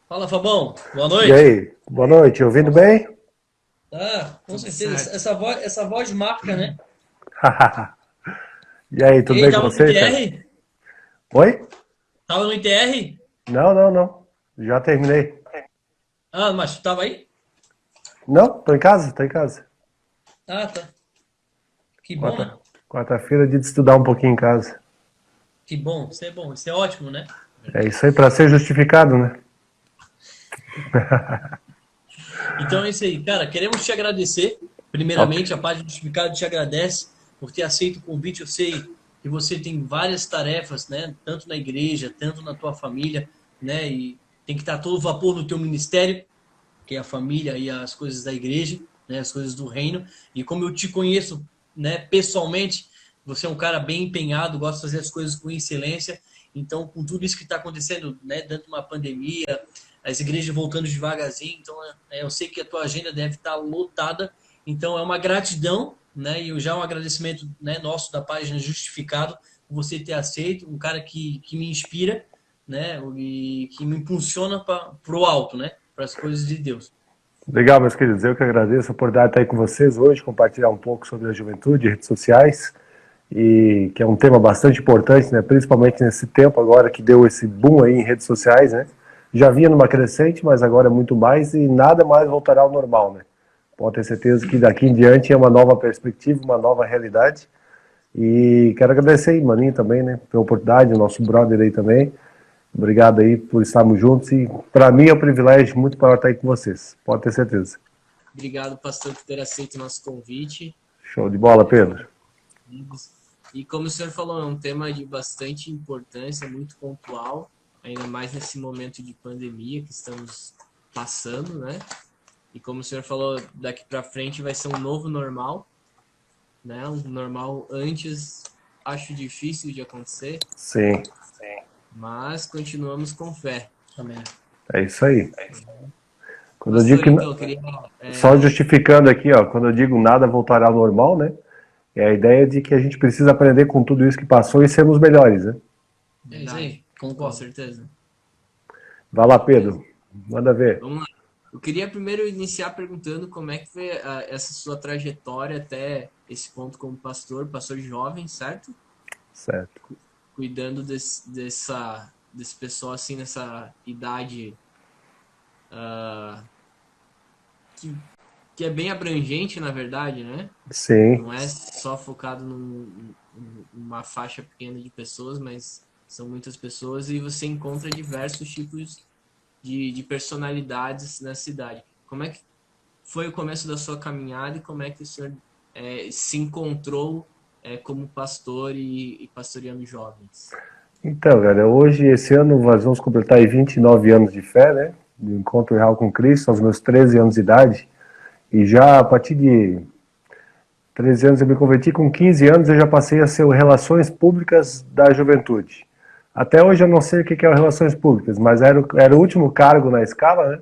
Fala, Fabão. Boa E noite. aí, boa noite, ouvindo bem? Ah, com Tudo certeza. certo. Essa voz marca, né? E aí, E tudo aí, bem com tava no você, Pedro? ITR? Oi? Tava no ITR? Não, não, não. Já terminei. Ah, mas tu tava aí? Não, tô em casa, tô em casa. Ah, tá. Que bom, né? Quarta, quarta-feira é dia de estudar um pouquinho em casa. Que bom. Isso é bom. Isso é ótimo, né? É isso aí para ser justificado, né? Então é isso aí. Cara, queremos te agradecer. Ok. Primeiramente, a página do Justificado te agradece por ter aceito o convite. Eu sei que você tem várias tarefas, né? Tanto na igreja, tanto na tua família, né? E tem que estar todo vapor no teu ministério, que é a família e as coisas da igreja, né, as coisas do reino. E como eu te conheço, né, pessoalmente, você é um cara bem empenhado, gosta de fazer as coisas com excelência. Então, com tudo isso que está acontecendo, né, dentro de uma pandemia, as igrejas voltando devagarzinho, então eu sei que a tua agenda deve estar lotada. Então, é uma gratidão, né, e já um agradecimento, né, nosso da página Justificado por você ter aceito, um cara que me inspira, né, e que me impulsiona para o alto, né, para as coisas de Deus. Legal, meus queridos. Eu que agradeço a oportunidade de estar aí com vocês hoje, compartilhar um pouco sobre a juventude, redes sociais, e que é um tema bastante importante, né? Principalmente nesse tempo agora que deu esse boom aí em redes sociais, né? Já vinha numa crescente, mas agora é muito mais e nada mais voltará ao normal, né? Pode ter certeza que daqui em diante é uma nova perspectiva, uma nova realidade. E quero agradecer aí, Maninho, também, né, pela oportunidade, o nosso brother aí também. Obrigado aí por estarmos juntos e para mim é um privilégio muito maior estar aí com vocês, pode ter certeza. Obrigado, pastor, por ter aceito o nosso convite. Show de bola, Pedro. E como o senhor falou, é um tema de bastante importância, muito pontual, ainda mais nesse momento de pandemia que estamos passando, né? E como o senhor falou, daqui para frente vai ser um novo normal, né? Um normal antes acho difícil de acontecer, Sim, mas continuamos com fé. Amém. é isso aí. Quando eu digo Pastor, que, então, eu queria. só justificando aqui, ó, quando eu digo nada voltará ao normal, né, é a ideia de que a gente precisa aprender com tudo isso que passou e sermos melhores, né? É isso aí, Verdade, com concordo. certeza. Vai lá, Pedro, manda ver. Vamos lá. Eu queria primeiro iniciar perguntando como é que foi essa sua trajetória até esse ponto como pastor, pastor jovem, certo? Certo. Cuidando desse pessoal assim nessa idade ah, que, que é bem abrangente, na verdade, né? Sim. Não é só focado numa faixa pequena de pessoas, mas são muitas pessoas e você encontra diversos tipos de personalidades na cidade. Como é que foi o começo da sua caminhada e como é que o senhor se encontrou como pastor e pastoreando jovens? Então, galera, hoje, esse ano, nós vamos completar aí 29 anos de fé, né? De encontro real com Cristo, aos meus 13 anos de idade. E já a partir de 13 anos eu me converti, com 15 anos eu já passei a ser o Relações Públicas da Juventude. Até hoje eu não sei o que é o Relações Públicas, mas era o último cargo na escala, né?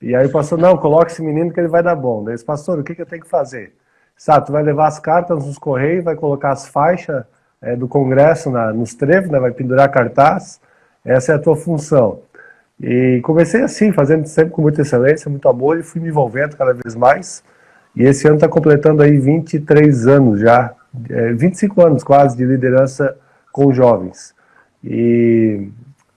E aí o pastor, não, coloque esse menino que ele vai dar bom. Daí disse, pastor, o que eu tenho que fazer? Sabe, tu vai levar as cartas nos correios, vai colocar as faixas do Congresso nos trevos, né? Vai pendurar cartaz, essa é a tua função. E comecei assim, fazendo sempre com muita excelência, muito amor, e fui me envolvendo cada vez mais. E esse ano está completando aí 23 anos já, 25 anos quase de liderança com jovens. E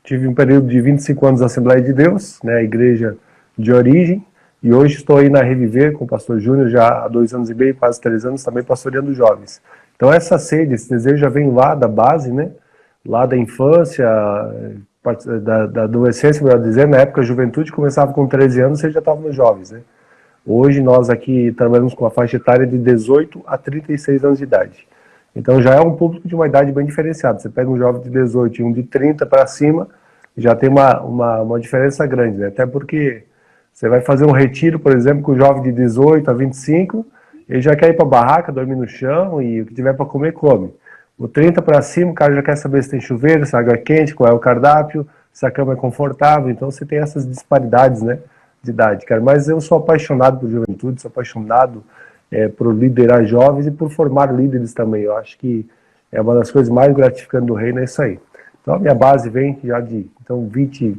tive um período de 25 anos na Assembleia de Deus, né, a igreja de origem, e hoje estou aí na Reviver com o pastor Júnior já há 2 anos e meio, quase 3 anos, também pastoreando jovens. Então essa sede, esse desejo já vem lá da base, né, lá da infância, da adolescência, melhor dizer, na época a juventude começava com 13 anos, você já estava nos jovens, né. Hoje nós aqui trabalhamos com a faixa etária de 18 a 36 anos de idade. Então já é um público de uma idade bem diferenciada. Você pega um jovem de 18 e um de 30 para cima, já tem uma diferença grande, né? Até porque você vai fazer um retiro, por exemplo, com o jovem de 18 a 25, ele já quer ir para a barraca, dormir no chão e o que tiver para comer, come. O 30 para cima, o cara já quer saber se tem chuveiro, se a água é quente, qual é o cardápio, se a cama é confortável. Então você tem essas disparidades, né, de idade, cara. Mas eu sou apaixonado por juventude, sou apaixonado por liderar jovens e por formar líderes também. Eu acho que é uma das coisas mais gratificantes do reino, é isso aí. Então a minha base vem já de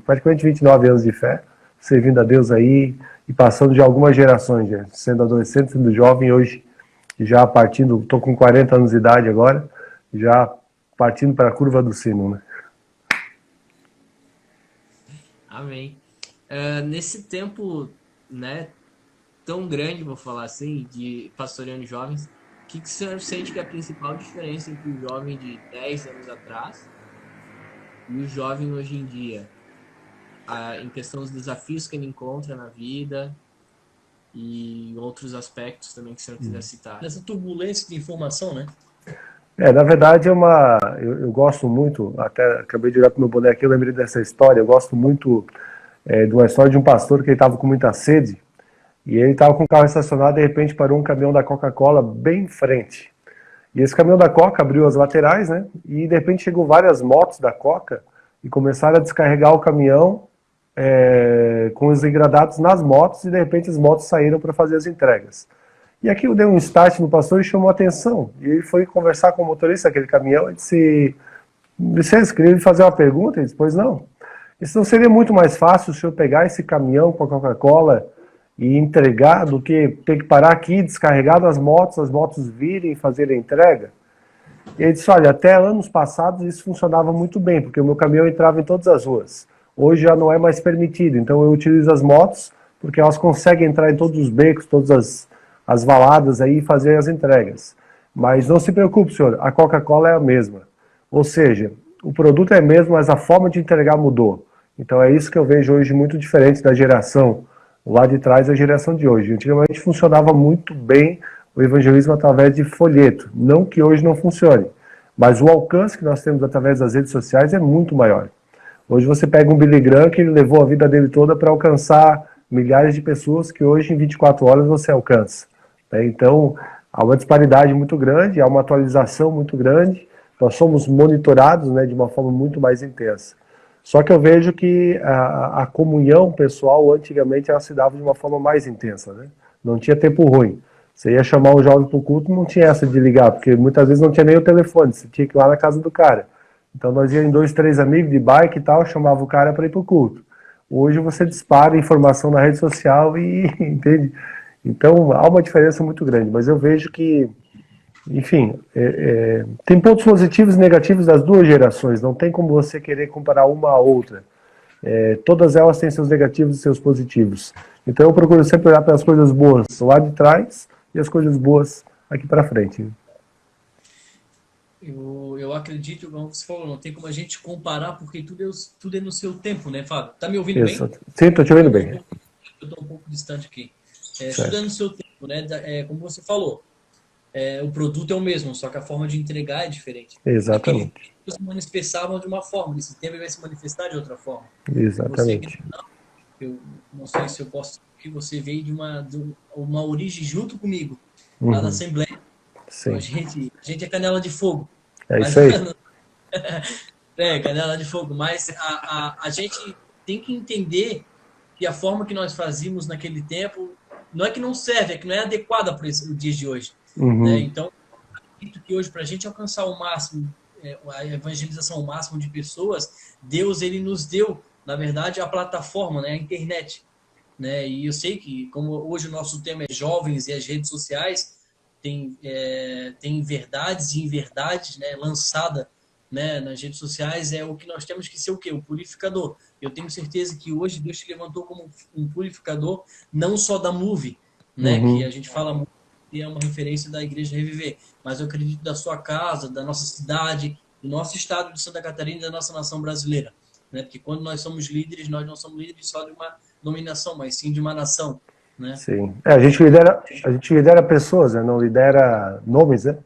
praticamente 29 anos de fé, servindo a Deus aí e passando de algumas gerações, já, sendo adolescente, sendo jovem, hoje já partindo, estou com 40 anos de idade agora, já partindo para a curva do sino, né? Amém. Nesse tempo, né, tão grande, vou falar assim, de pastoreando jovens, o que o senhor sente que é a principal diferença entre o jovem de 10 anos atrás e o jovem hoje em dia? Em questão dos desafios que ele encontra na vida e outros aspectos também que o senhor quiser citar. Nessa turbulência de informação, né? Na verdade, eu gosto muito, até acabei de olhar para o meu boneco aqui, eu lembrei dessa história, eu gosto muito de uma história de um pastor que ele estava com muita sede, e ele estava com o carro estacionado, e de repente parou um caminhão da Coca-Cola bem em frente. E esse caminhão da Coca abriu as laterais, né? E de repente chegou várias motos da Coca e começaram a descarregar o caminhão com os engradados nas motos, e de repente as motos saíram para fazer as entregas. E aquilo deu um start no pastor e chamou a atenção. E ele foi conversar com o motorista daquele caminhão e disse: licença, queria lhe fazer uma pergunta? Ele disse: pois não. Isso não seria muito mais fácil o senhor pegar esse caminhão com a Coca-Cola e entregar do que ter que parar aqui, descarregar nas motos, as motos virem e fazer a entrega? E ele disse: olha, até anos passados isso funcionava muito bem, porque o meu caminhão entrava em todas as ruas. Hoje já não é mais permitido, então eu utilizo as motos porque elas conseguem entrar em todos os becos, todas as valadas aí e fazer as entregas. Mas não se preocupe, senhor, a Coca-Cola é a mesma. Ou seja, o produto é mesmo, mas a forma de entregar mudou. Então é isso que eu vejo hoje muito diferente da geração lá de trás da geração de hoje. Antigamente funcionava muito bem o evangelismo através de folheto. Não que hoje não funcione, mas o alcance que nós temos através das redes sociais é muito maior. Hoje você pega um Billy Graham que ele levou a vida dele toda para alcançar milhares de pessoas que hoje em 24 horas você alcança. Então, há uma disparidade muito grande, há uma atualização muito grande, nós somos monitorados, né, de uma forma muito mais intensa. Só que eu vejo que a comunhão pessoal, antigamente, ela se dava de uma forma mais intensa, né? Não tinha tempo ruim. Você ia chamar um jovem para o culto, não tinha essa de ligar, porque muitas vezes não tinha nem o telefone, você tinha que ir lá na casa do cara. Então nós íamos em 2, 3 amigos de bike e tal, chamava o cara para ir para o culto. Hoje você dispara informação na rede social e, entende? Então, há uma diferença muito grande, mas eu vejo que, enfim, tem pontos positivos e negativos das duas gerações, não tem como você querer comparar uma à outra. Todas elas têm seus negativos e seus positivos. Então, eu procuro sempre olhar para as coisas boas lá de trás e as coisas boas aqui para frente. Eu acredito, como você falou, não tem como a gente comparar, porque tudo é no seu tempo, né, Fábio? Tá me ouvindo bem? Sim, estou te ouvindo bem. Eu estou um pouco distante aqui. Tudo é no seu tempo, né? Como você falou, o produto é o mesmo, só que a forma de entregar é diferente. Exatamente. Eles se manifestavam de uma forma, nesse tempo ele vai se manifestar de outra forma. Exatamente. Eu não sei se eu posso, que você veio de uma origem junto comigo, lá da Assembleia. Sim. A gente é canela de fogo. Isso aí. Canela de fogo. Mas a gente tem que entender que a forma que nós fazíamos naquele tempo não é que não serve, é que não é adequada para os dias de hoje. Né? Então, acredito que hoje, para a gente alcançar o máximo, a evangelização ao máximo de pessoas, Deus ele nos deu, na verdade, a plataforma, né? A internet. Né? E eu sei que, como hoje o nosso tema é jovens e as redes sociais, tem verdades e inverdades, né? Lançada, né? Nas redes sociais, é o que nós temos que ser o quê? O purificador. Eu tenho certeza que hoje Deus te levantou como um purificador, não só da Move, né? Que a gente fala muito, e é uma referência da Igreja Reviver, mas eu acredito da sua casa, da nossa cidade, do nosso estado de Santa Catarina e da nossa nação brasileira, né? Porque quando nós somos líderes, nós não somos líderes só de uma dominação, mas sim de uma nação, né? Sim. A gente lidera pessoas, né? Não lidera nomes, né?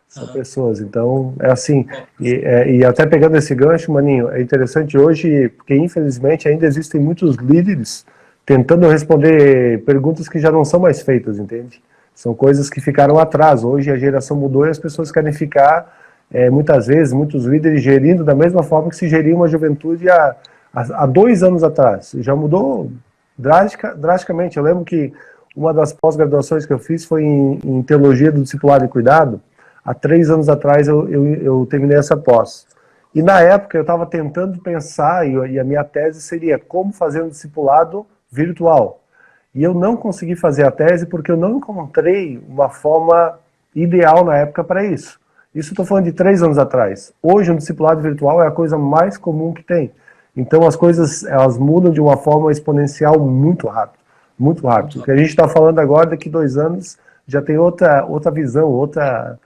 São pessoas, então é assim, e até pegando esse gancho, Maninho, é interessante hoje, porque infelizmente ainda existem muitos líderes tentando responder perguntas que já não são mais feitas, entende? São coisas que ficaram atrás, hoje a geração mudou e as pessoas querem ficar, muitas vezes, muitos líderes gerindo da mesma forma que se geria uma juventude há 2 anos atrás, já mudou drasticamente. Eu lembro que uma das pós-graduações que eu fiz foi em Teologia do Discipulado e Cuidado. Há 3 anos atrás eu terminei essa pós. E na época eu estava tentando pensar, e a minha tese seria como fazer um discipulado virtual. E eu não consegui fazer a tese porque eu não encontrei uma forma ideal na época para isso. Isso estou falando de 3 anos atrás. Hoje um discipulado virtual é a coisa mais comum que tem. Então as coisas elas mudam de uma forma exponencial muito rápido. Muito rápido. O que a gente está falando agora, daqui 2 anos, já tem outra visão, outra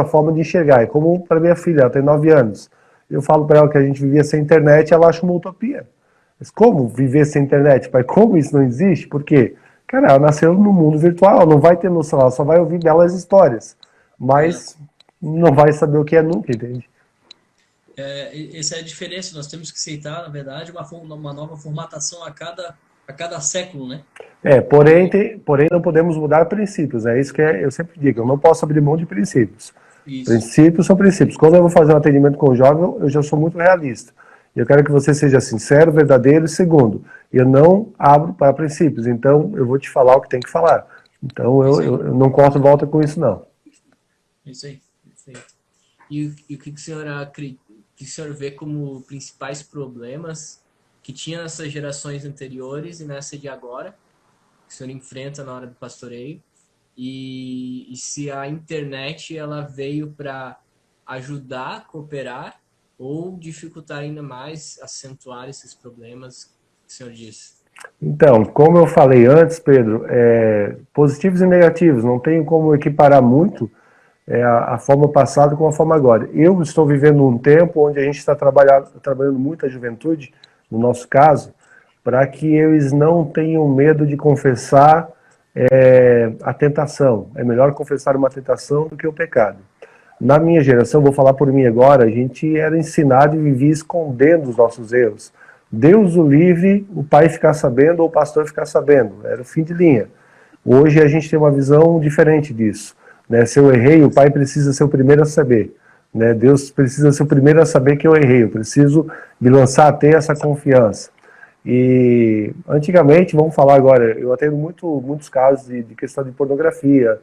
forma de enxergar. É como para minha filha, ela tem 9 anos. Eu falo para ela que a gente vivia sem internet, ela acha uma utopia. Mas como viver sem internet, pai? Como isso não existe? Por quê? Cara, ela nasceu no mundo virtual, ela não vai ter noção, ela só vai ouvir belas histórias. Mas não vai saber o que é nunca, entende? Essa é a diferença, nós temos que aceitar, na verdade, uma nova formatação a cada século, né? Porém não podemos mudar princípios, é isso que eu sempre digo, eu não posso abrir mão de princípios. Isso. Princípios são princípios. Quando eu vou fazer um atendimento com o jovem, eu já sou muito realista. Eu quero que você seja sincero, verdadeiro e segundo. Eu não abro para princípios, então eu vou te falar o que tem que falar. Então eu não corto volta com isso, não. Isso aí, perfeito. E o que o senhor vê como principais problemas que tinha nessas gerações anteriores e nessa de agora, que o senhor enfrenta na hora do pastoreio? E se a internet ela veio para ajudar, cooperar, ou dificultar ainda mais, acentuar esses problemas que o senhor disse? Então, como eu falei antes, Pedro, positivos e negativos, não tenho como equiparar muito a forma passada com a forma agora. Eu estou vivendo um tempo onde a gente está trabalhando muito a juventude, no nosso caso, para que eles não tenham medo de confessar a tentação. É melhor confessar uma tentação do que o pecado. Na minha geração, vou falar por mim agora, a gente era ensinado e vivia escondendo os nossos erros. Deus o livre, o pai ficar sabendo ou o pastor ficar sabendo. Era o fim de linha. Hoje a gente tem uma visão diferente disso. Né? Se eu errei, o pai precisa ser o primeiro a saber. Né? Deus precisa ser o primeiro a saber que eu errei. Eu preciso me lançar a ter essa confiança. E antigamente, vamos falar agora, eu atendo muitos casos de questão de pornografia,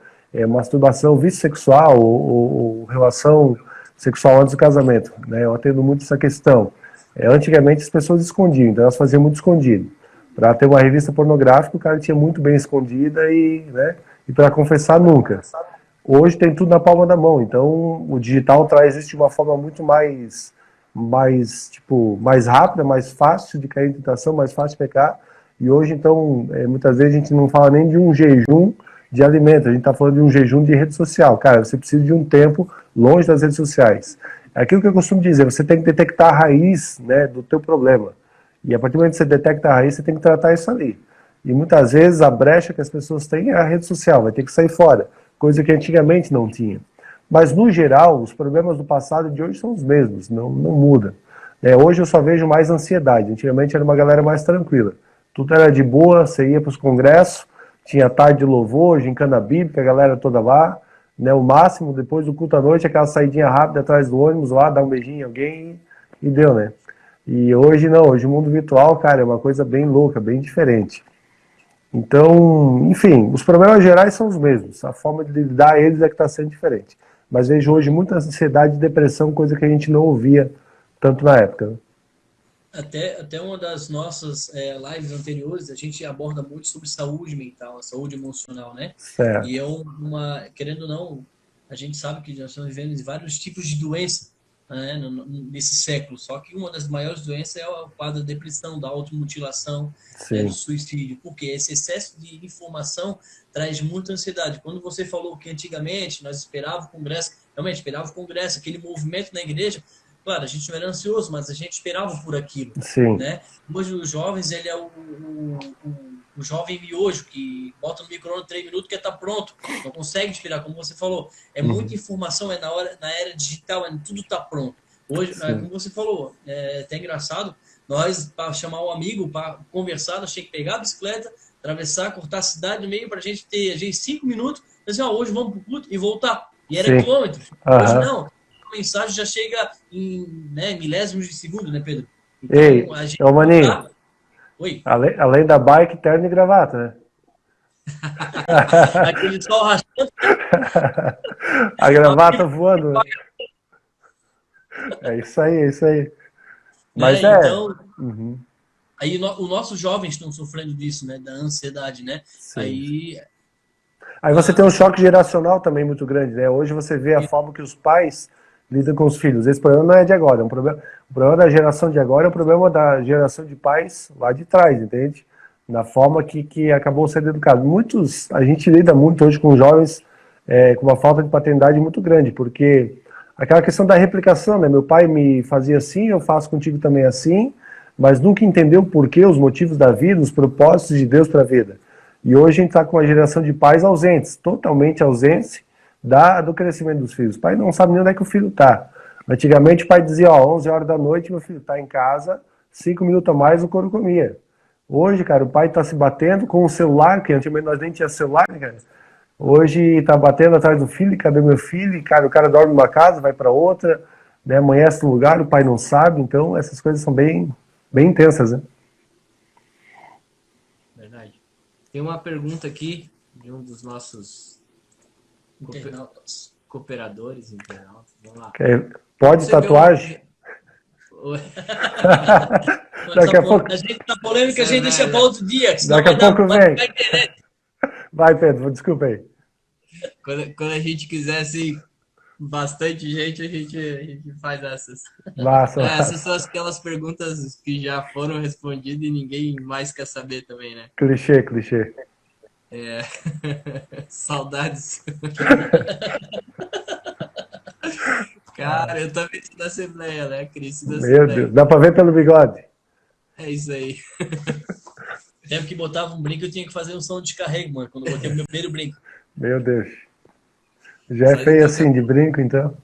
masturbação, vício sexual ou relação sexual antes do casamento. Né? Eu atendo muito essa questão. Antigamente as pessoas escondiam, então elas faziam muito escondido. Para ter uma revista pornográfica, o cara tinha muito bem escondida e para confessar nunca. Hoje tem tudo na palma da mão, então o digital traz isso de uma forma muito mais rápida, mais fácil de cair em tentação, mais fácil de pecar. E hoje, então, muitas vezes a gente não fala nem de um jejum de alimento, a gente está falando de um jejum de rede social. Cara, você precisa de um tempo longe das redes sociais. Aquilo que eu costumo dizer, você tem que detectar a raiz, né, do teu problema. E a partir do momento que você detecta a raiz, você tem que tratar isso ali. E muitas vezes a brecha que as pessoas têm é a rede social, vai ter que sair fora, coisa que antigamente não tinha. Mas, no geral, os problemas do passado e de hoje são os mesmos, não muda. Hoje eu só vejo mais ansiedade, antigamente era uma galera mais tranquila. Tudo era de boa, você ia para os congressos, tinha tarde de louvor, gincana bíblica, a galera toda lá, né, o máximo, depois do culto à noite, aquela saidinha rápida atrás do ônibus lá, dar um beijinho em alguém e deu, né? E hoje não, hoje o mundo virtual, cara, é uma coisa bem louca, bem diferente. Então, enfim, os problemas gerais são os mesmos, a forma de lidar a eles é que está sendo diferente. Mas vejo hoje muita ansiedade e depressão, coisa que a gente não ouvia tanto na época. Até uma das nossas lives anteriores, a gente aborda muito sobre saúde mental, saúde emocional, né? Certo. E querendo ou não, a gente sabe que nós estamos vivendo vários tipos de doença, né, nesse século. Só que uma das maiores doenças é o quadro da depressão, da automutilação, do suicídio. Porque esse excesso de informação traz muita ansiedade. Quando você falou que antigamente nós esperávamos o congresso, realmente esperávamos o congresso, aquele movimento na igreja. Claro, a gente não era ansioso, mas a gente esperava por aquilo. Sim. Né? Hoje os jovens, ele é o jovem miojo, que bota no micro-ondas 3 minutos que está pronto. Não consegue esperar, como você falou. É muita informação, na era digital, tudo está pronto. Hoje, como você falou, é até engraçado, nós, para chamar um amigo, para conversar, nós tínhamos que pegar a bicicleta, atravessar, cortar a cidade no meio, para a gente ter 5 minutos, assim, hoje vamos para o culto e voltar. E era quilômetros. Hoje não. A mensagem já chega em milésimos de segundo, né, Pedro? Então, Ei, a gente Maninho, Oi. Além da bike, terno e gravata, né? Aquele sol rachando. A gravata voando. Né? É isso aí, é isso aí. Mas Né? é. Então, Uhum, aí os nossos jovens estão sofrendo disso, né? Da ansiedade, né? sim. Aí, Aí você tem um assim, choque geracional também muito grande, né? Hoje você vê a forma que os pais lidam com os filhos. Esse problema não é de agora, é um problema, o problema da geração de agora é um problema da geração de pais lá de trás, entende? Na forma que acabou sendo educado. Muitos, a gente lida muito hoje com jovens com uma falta de paternidade muito grande, porque aquela questão da replicação, né? Meu pai me fazia assim, eu faço contigo também assim, mas nunca entendeu o porquê, os motivos da vida, os propósitos de Deus para a vida. E hoje a gente está com uma geração de pais ausentes, totalmente ausentes do crescimento dos filhos. O pai não sabe nem onde é que o filho está. Antigamente o pai dizia, ó, 11 horas da noite, meu filho está em casa, 5 minutos a mais o couro comia. Hoje, cara, o pai está se batendo com o celular, que antigamente nós nem tinha celular, né, cara? Hoje está batendo atrás do filho, cadê meu filho? E, cara, o cara dorme numa casa, vai para outra, né, amanhece no lugar, o pai não sabe, então essas coisas são bem, bem intensas, né? Verdade. Tem uma pergunta aqui de um dos nossos internautas. cooperadores, internautas. Vamos lá. Pode Você vê tatuagem? Daqui a pouco, A gente tá polêmica, a Essa é gente deixa para velha. outro dia, senão daqui a pouco vai vem. ficar internet. Vai, Pedro, desculpa aí. Quando a gente quiser, assim, bastante gente, a gente faz essas. Massa, Essas massa. são aquelas perguntas que já foram respondidas e ninguém mais quer saber também, né? Clichê, clichê. É... Saudades. Cara, eu também sou da Assembleia, né? Cresci da Meu Deus, Assembleia. dá pra ver pelo bigode. É isso aí. Tempo que botava um brinco, eu tinha que fazer um som de descarrego, mano, quando eu botei o meu primeiro brinco. Meu Deus. Já é Só feio então, assim, de brinco, então.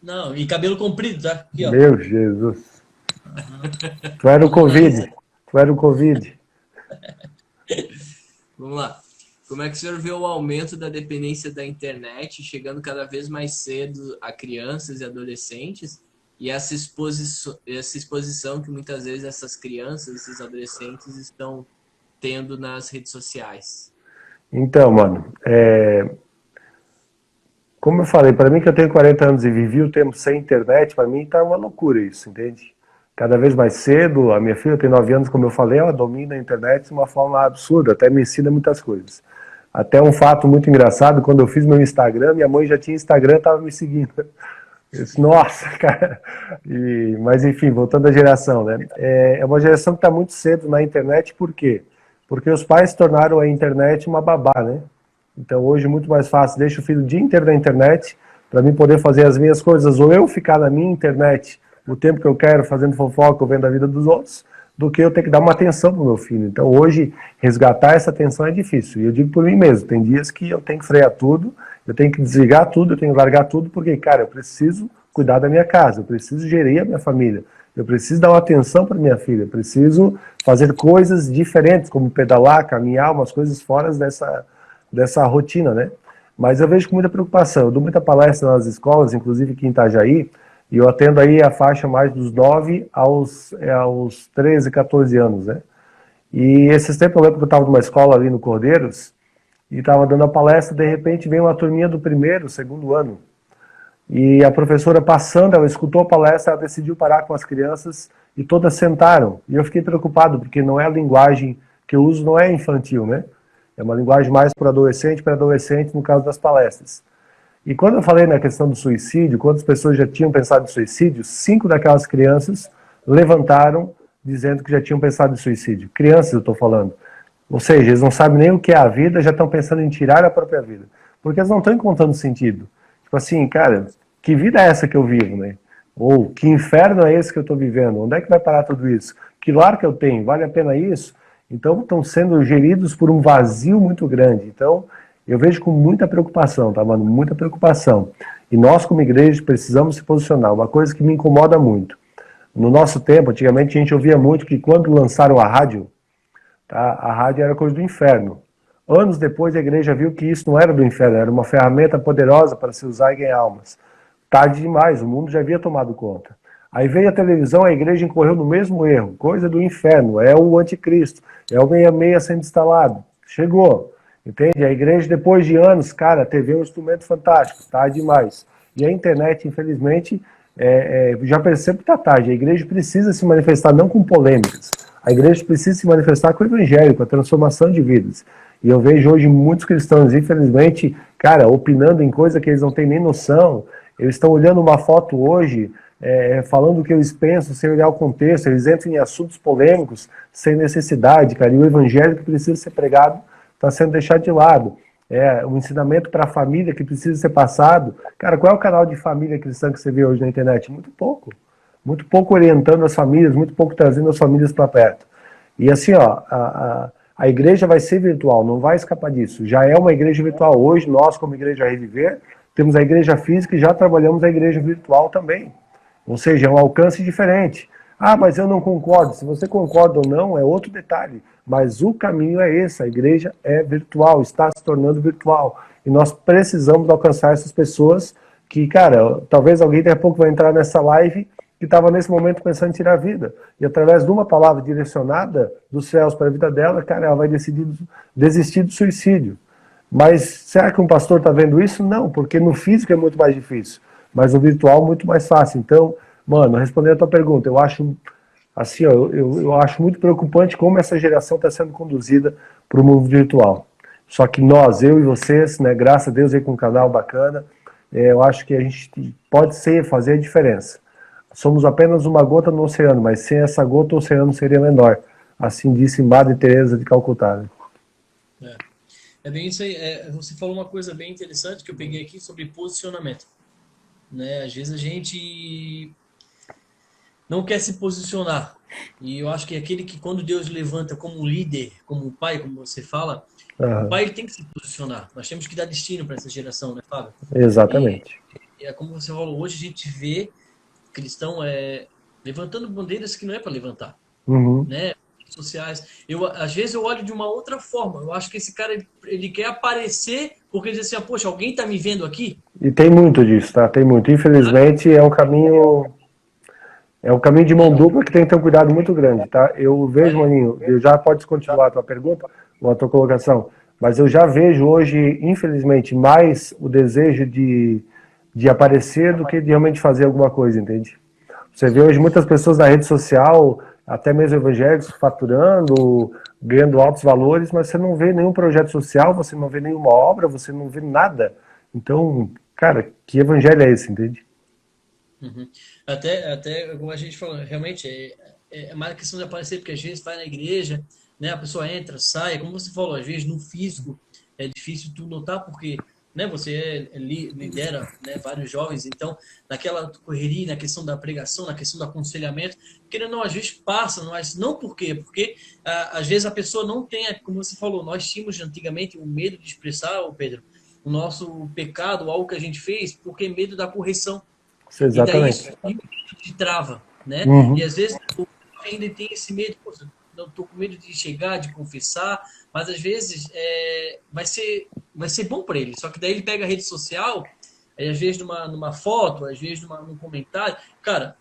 Não, e cabelo comprido, tá? Aqui, ó. Meu Jesus. Tu era o No nariz. Covid. Tu era o Covid. vamos lá. Como é que o senhor vê o aumento da dependência da internet, chegando cada vez mais cedo a crianças e adolescentes, e essa exposição que muitas vezes essas crianças, esses adolescentes estão tendo nas redes sociais? Então, mano, como eu falei, para mim que eu tenho 40 anos e vivi o tempo sem internet, para mim tá uma loucura isso, entende? Cada vez mais cedo, a minha filha tem 9 anos, como eu falei, ela domina a internet de uma forma absurda, até me ensina muitas coisas. Até um fato muito engraçado, quando eu fiz meu Instagram, minha mãe já tinha Instagram, estava me seguindo. Eu disse, nossa, cara. Mas enfim, voltando à geração, né? É uma geração que está muito cedo na internet, por quê? Porque os pais tornaram a internet uma babá, né? Então hoje é muito mais fácil, deixa o filho o dia inteiro na internet, para mim poder fazer as minhas coisas, ou eu ficar na minha internet o tempo que eu quero, fazendo fofoca ou vendo a vida dos outros, do que eu ter que dar uma atenção pro meu filho. Então hoje, resgatar essa atenção é difícil. E eu digo por mim mesmo, tem dias que eu tenho que frear tudo, eu tenho que desligar tudo, eu tenho que largar tudo, porque, cara, eu preciso cuidar da minha casa, eu preciso gerir a minha família, eu preciso dar uma atenção para minha filha, eu preciso fazer coisas diferentes, como pedalar, caminhar, umas coisas fora dessa rotina, né? Mas eu vejo com muita preocupação. Eu dou muita palestra nas escolas, inclusive aqui em Itajaí, e eu atendo aí a faixa mais dos 9 aos 13, 14 anos, né? E esses tempos eu lembro que eu estava numa escola ali no Cordeiros, e estava dando a palestra, de repente veio uma turminha do primeiro, segundo ano, e a professora passando, ela escutou a palestra, ela decidiu parar com as crianças, e todas sentaram. E eu fiquei preocupado, porque não é a linguagem que eu uso, não é infantil, né? É uma linguagem mais para adolescente, pré-adolescente, no caso das palestras. E quando eu falei na questão do suicídio, quantas pessoas já tinham pensado em suicídio, 5 daquelas crianças levantaram dizendo que já tinham pensado em suicídio. Crianças, eu estou falando. Ou seja, eles não sabem nem o que é a vida, já estão pensando em tirar a própria vida. Porque eles não estão encontrando sentido. Tipo assim, cara, que vida é essa que eu vivo, né? Ou que inferno é esse que eu estou vivendo? Onde é que vai parar tudo isso? Que lar que eu tenho? Vale a pena isso? Então estão sendo geridos por um vazio muito grande. Então eu vejo com muita preocupação, tá, mano? Muita preocupação. E nós como igreja precisamos se posicionar. Uma coisa que me incomoda muito. No nosso tempo, antigamente a gente ouvia muito que quando lançaram a rádio, tá, a rádio era coisa do inferno. Anos depois a igreja viu que isso não era do inferno, era uma ferramenta poderosa para se usar e ganhar almas. Tarde demais, o mundo já havia tomado conta. Aí veio a televisão, a igreja incorreu no mesmo erro, coisa do inferno, é o anticristo, é o 66 sendo instalado. Chegou, entende? A igreja, depois de anos, cara, a TV é um instrumento fantástico, tarde demais. E a internet, infelizmente, já percebo que está tarde. A igreja precisa se manifestar não com polêmicas. A igreja precisa se manifestar com o evangelho, com a transformação de vidas. E eu vejo hoje muitos cristãos, infelizmente, cara, opinando em coisa que eles não têm nem noção. Eles estão olhando uma foto hoje, falando o que eles pensam, sem olhar o contexto. Eles entram em assuntos polêmicos sem necessidade, cara. E o evangelho que precisa ser pregado está sendo deixado de lado. Um ensinamento para a família que precisa ser passado. Cara, qual é o canal de família cristã que você vê hoje na internet? Muito pouco. Muito pouco orientando as famílias, muito pouco trazendo as famílias para perto. E assim, ó, a igreja vai ser virtual, não vai escapar disso. Já é uma igreja virtual. Hoje, nós, como Igreja Reviver, temos a igreja física e já trabalhamos a igreja virtual também. Ou seja, é um alcance diferente. Ah, mas eu não concordo. Se você concorda ou não, é outro detalhe. Mas o caminho é esse. A igreja é virtual, está se tornando virtual. E nós precisamos alcançar essas pessoas que, cara, talvez alguém daqui a pouco vai entrar nessa live que estava nesse momento pensando em tirar a vida. E através de uma palavra direcionada dos céus para a vida dela, cara, ela vai desistir do suicídio. Mas será que um pastor está vendo isso? Não, porque no físico é muito mais difícil. Mas no virtual é muito mais fácil. Então, mano, respondendo a tua pergunta, eu acho assim, ó, eu acho muito preocupante como essa geração está sendo conduzida para o mundo virtual. Só que nós, eu e vocês, né, graças a Deus aí com um canal bacana, eu acho que a gente pode fazer a diferença. Somos apenas uma gota no oceano, mas sem essa gota o oceano seria menor. Assim disse Madre Teresa de Calcutá. É bem isso aí. Você falou uma coisa bem interessante que eu peguei aqui sobre posicionamento. Né? Às vezes a gente não quer se posicionar. E eu acho que aquele que quando Deus levanta como líder, como pai, como você fala, o pai ele tem que se posicionar. Nós temos que dar destino para essa geração, né, Fábio? Exatamente. E como você falou, hoje a gente vê cristão levantando bandeiras que não é para levantar. Né? Sociais. Às vezes eu olho de uma outra forma. Eu acho que esse cara ele quer aparecer porque ele diz assim, poxa, alguém está me vendo aqui? E tem muito disso, tá? Tem muito. Infelizmente é um caminho de mão dupla que tem que ter um cuidado muito grande, tá? Eu vejo, Maninho, eu já pode continuar a tua pergunta, ou a tua colocação, mas eu já vejo hoje, infelizmente, mais o desejo de aparecer do que de realmente fazer alguma coisa, entende? Você vê hoje muitas pessoas na rede social, até mesmo evangélicos, faturando, ganhando altos valores, mas você não vê nenhum projeto social, você não vê nenhuma obra, você não vê nada. Então, cara, que evangelho é esse, entende? Até como a gente falou, realmente é mais questão de aparecer, porque às vezes vai na igreja, né, a pessoa entra, sai, como você falou, às vezes no físico é difícil tu notar, porque né, você lidera, né, vários jovens, então naquela correria, na questão da pregação, na questão do aconselhamento, querendo ou não, às vezes passa, mas não por quê? Porque às vezes a pessoa não tem, como você falou, nós tínhamos antigamente o medo de expressar, Pedro, o nosso pecado, algo que a gente fez, porque medo da correção. Exatamente. E daí isso te trava, né? E às vezes o ainda tem esse medo, pô, não estou com medo de chegar, de confessar, mas às vezes vai ser bom para ele. Só que daí ele pega a rede social, às vezes numa foto, às vezes num comentário. Cara,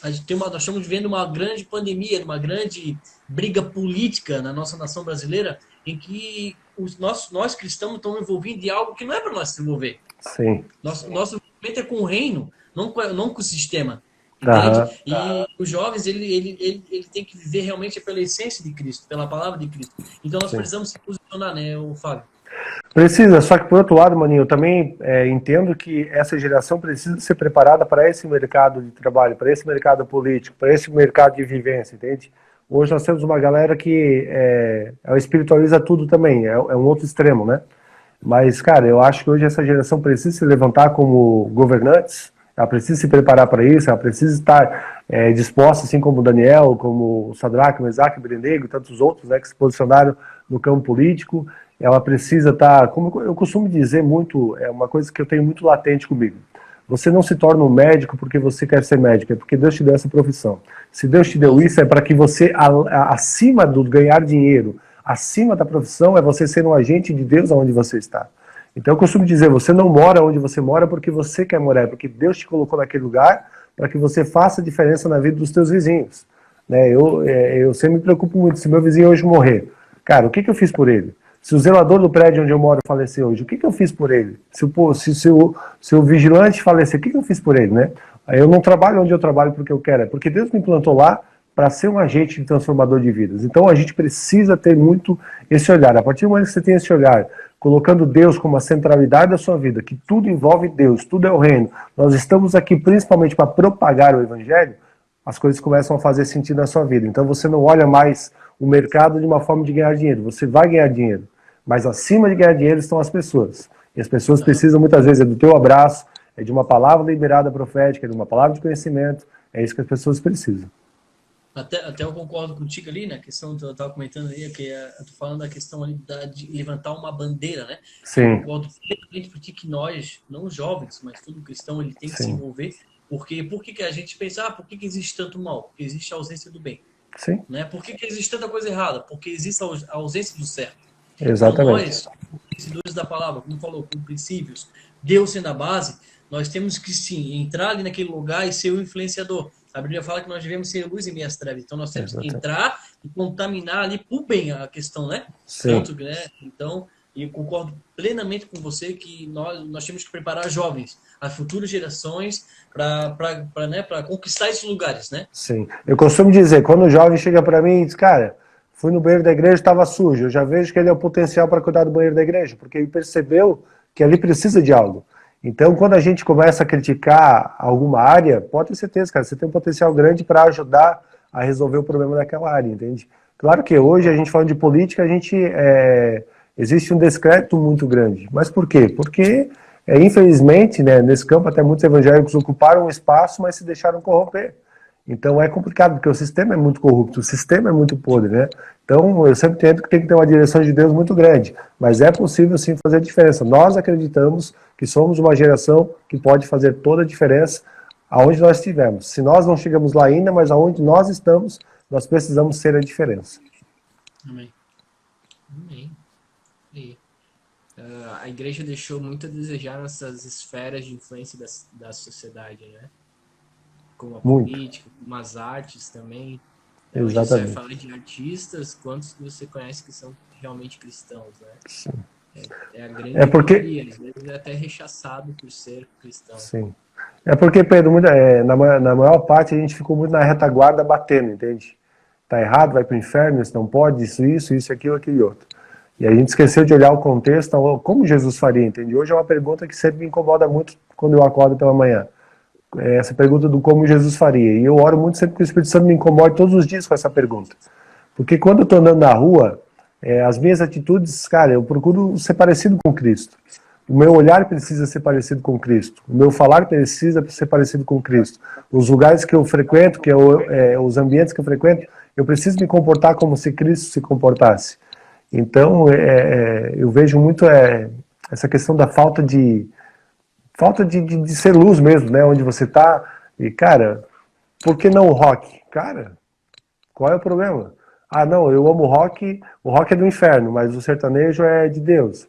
nós estamos vivendo uma grande pandemia, uma grande briga política na nossa nação brasileira, em que nós cristãos estamos envolvidos em algo que não é para nós se envolver. Sim. Nosso envolvimento é com o reino, não com o sistema. Entende? E os jovens, ele tem que viver realmente pela essência de Cristo, pela palavra de Cristo. Então nós precisamos se posicionar, né, Fábio? Precisa, só que por outro lado, Maninho, eu também entendo que essa geração precisa ser preparada para esse mercado de trabalho, para esse mercado político, para esse mercado de vivência, entende? Hoje nós temos uma galera que espiritualiza tudo também, é um outro extremo, né? Mas, cara, eu acho que hoje essa geração precisa se levantar como governantes, ela precisa se preparar para isso, ela precisa estar disposta, assim como o Daniel, como o Sadraque, o Mesaque, o Abednego e tantos outros, né, que se posicionaram no campo político. Ela precisa estar, como eu costumo dizer muito, é uma coisa que eu tenho muito latente comigo. Você não se torna um médico porque você quer ser médico, é porque Deus te deu essa profissão. Se Deus te deu isso, é para que você, acima do ganhar dinheiro, acima da profissão, é você ser um agente de Deus onde você está. Então eu costumo dizer, você não mora onde você mora porque você quer morar, é porque Deus te colocou naquele lugar para que você faça diferença na vida dos teus vizinhos. Né? Eu sempre me preocupo muito, se meu vizinho hoje morrer, cara, o que eu fiz por ele? Se o zelador do prédio onde eu moro falecer hoje, o que eu fiz por ele? Se o vigilante falecer, o que eu fiz por ele? Né? Eu não trabalho onde eu trabalho porque eu quero, é porque Deus me plantou lá para ser um agente transformador de vidas. Então a gente precisa ter muito esse olhar. A partir do momento que você tem esse olhar, colocando Deus como a centralidade da sua vida, que tudo envolve Deus, tudo é o reino, nós estamos aqui principalmente para propagar o evangelho, as coisas começam a fazer sentido na sua vida. Então você não olha mais o mercado de uma forma de ganhar dinheiro. Você vai ganhar dinheiro, mas acima de ganhar dinheiro estão as pessoas. E as pessoas precisam muitas vezes do teu abraço, é de uma palavra liberada profética, é de uma palavra de conhecimento. É isso que as pessoas precisam. Até eu concordo contigo ali na questão que eu estava comentando ali, que eu tô falando da questão ali de levantar uma bandeira, né? Sim. Eu concordo plenamente porque que nós, não os jovens, mas todo cristão, ele tem que se envolver. Porque por que a gente pensa, por que existe tanto mal? Porque existe a ausência do bem. Sim. Né? Por que existe tanta coisa errada? Porque existe a ausência do certo. Exatamente. Então nós, conhecedores da palavra, como falou, com princípios, Deus sendo a base, nós temos que sim, entrar ali naquele lugar e ser o influenciador. A Bíblia fala que nós devemos ser luz em meias trevas. Então nós temos que entrar e contaminar ali por bem a questão, né? Sim. Tanto, né? Então, eu concordo plenamente com você que nós temos que preparar jovens, as futuras gerações, para conquistar esses lugares, né? Sim. Eu costumo dizer, quando o jovem chega para mim e diz, cara, fui no banheiro da igreja e estava sujo, eu já vejo que ele é o potencial para cuidar do banheiro da igreja, porque ele percebeu que ali precisa de algo. Então, quando a gente começa a criticar alguma área, pode ter certeza, cara, você tem um potencial grande para ajudar a resolver o problema daquela área, entende? Claro que hoje, a gente falando de política, existe um descrédito muito grande. Mas por quê? Porque, infelizmente, né, nesse campo, até muitos evangélicos ocuparam um espaço, mas se deixaram corromper. Então é complicado, porque o sistema é muito corrupto, o sistema é muito podre, né? Então eu sempre entendo que tem que ter uma direção de Deus muito grande, mas é possível sim fazer a diferença. Nós acreditamos que somos uma geração que pode fazer toda a diferença aonde nós estivermos. Se nós não chegamos lá ainda, mas aonde nós estamos, nós precisamos ser a diferença. Amém. Amém. E, a igreja deixou muito a desejar nessas esferas de influência da sociedade, né? Como a política, como as artes também. Então, exatamente. você fala de artistas, quantos que você conhece que são realmente cristãos, né? Sim. É a grande maioria, às vezes é até rechaçado por ser cristão. Sim. É porque, Pedro, na maior parte a gente ficou muito na retaguarda batendo, entende? Tá errado, vai pro inferno, isso não pode, isso, aquilo, aquele outro. E a gente esqueceu de olhar o contexto, como Jesus faria, entende? Hoje é uma pergunta que sempre me incomoda muito quando eu acordo pela manhã. Essa pergunta do como Jesus faria. E eu oro muito sempre que o Espírito Santo me incomode todos os dias com essa pergunta. Porque quando eu estou andando na rua, as minhas atitudes, cara, eu procuro ser parecido com Cristo. O meu olhar precisa ser parecido com Cristo. O meu falar precisa ser parecido com Cristo. Os lugares que eu frequento, os ambientes que eu frequento, eu preciso me comportar como se Cristo se comportasse. Então, eu vejo muito essa questão da falta de ser luz mesmo, né? Onde você tá. E, cara, por que não o rock? Cara, qual é o problema? Ah, não, eu amo rock, o rock é do inferno, mas o sertanejo é de Deus.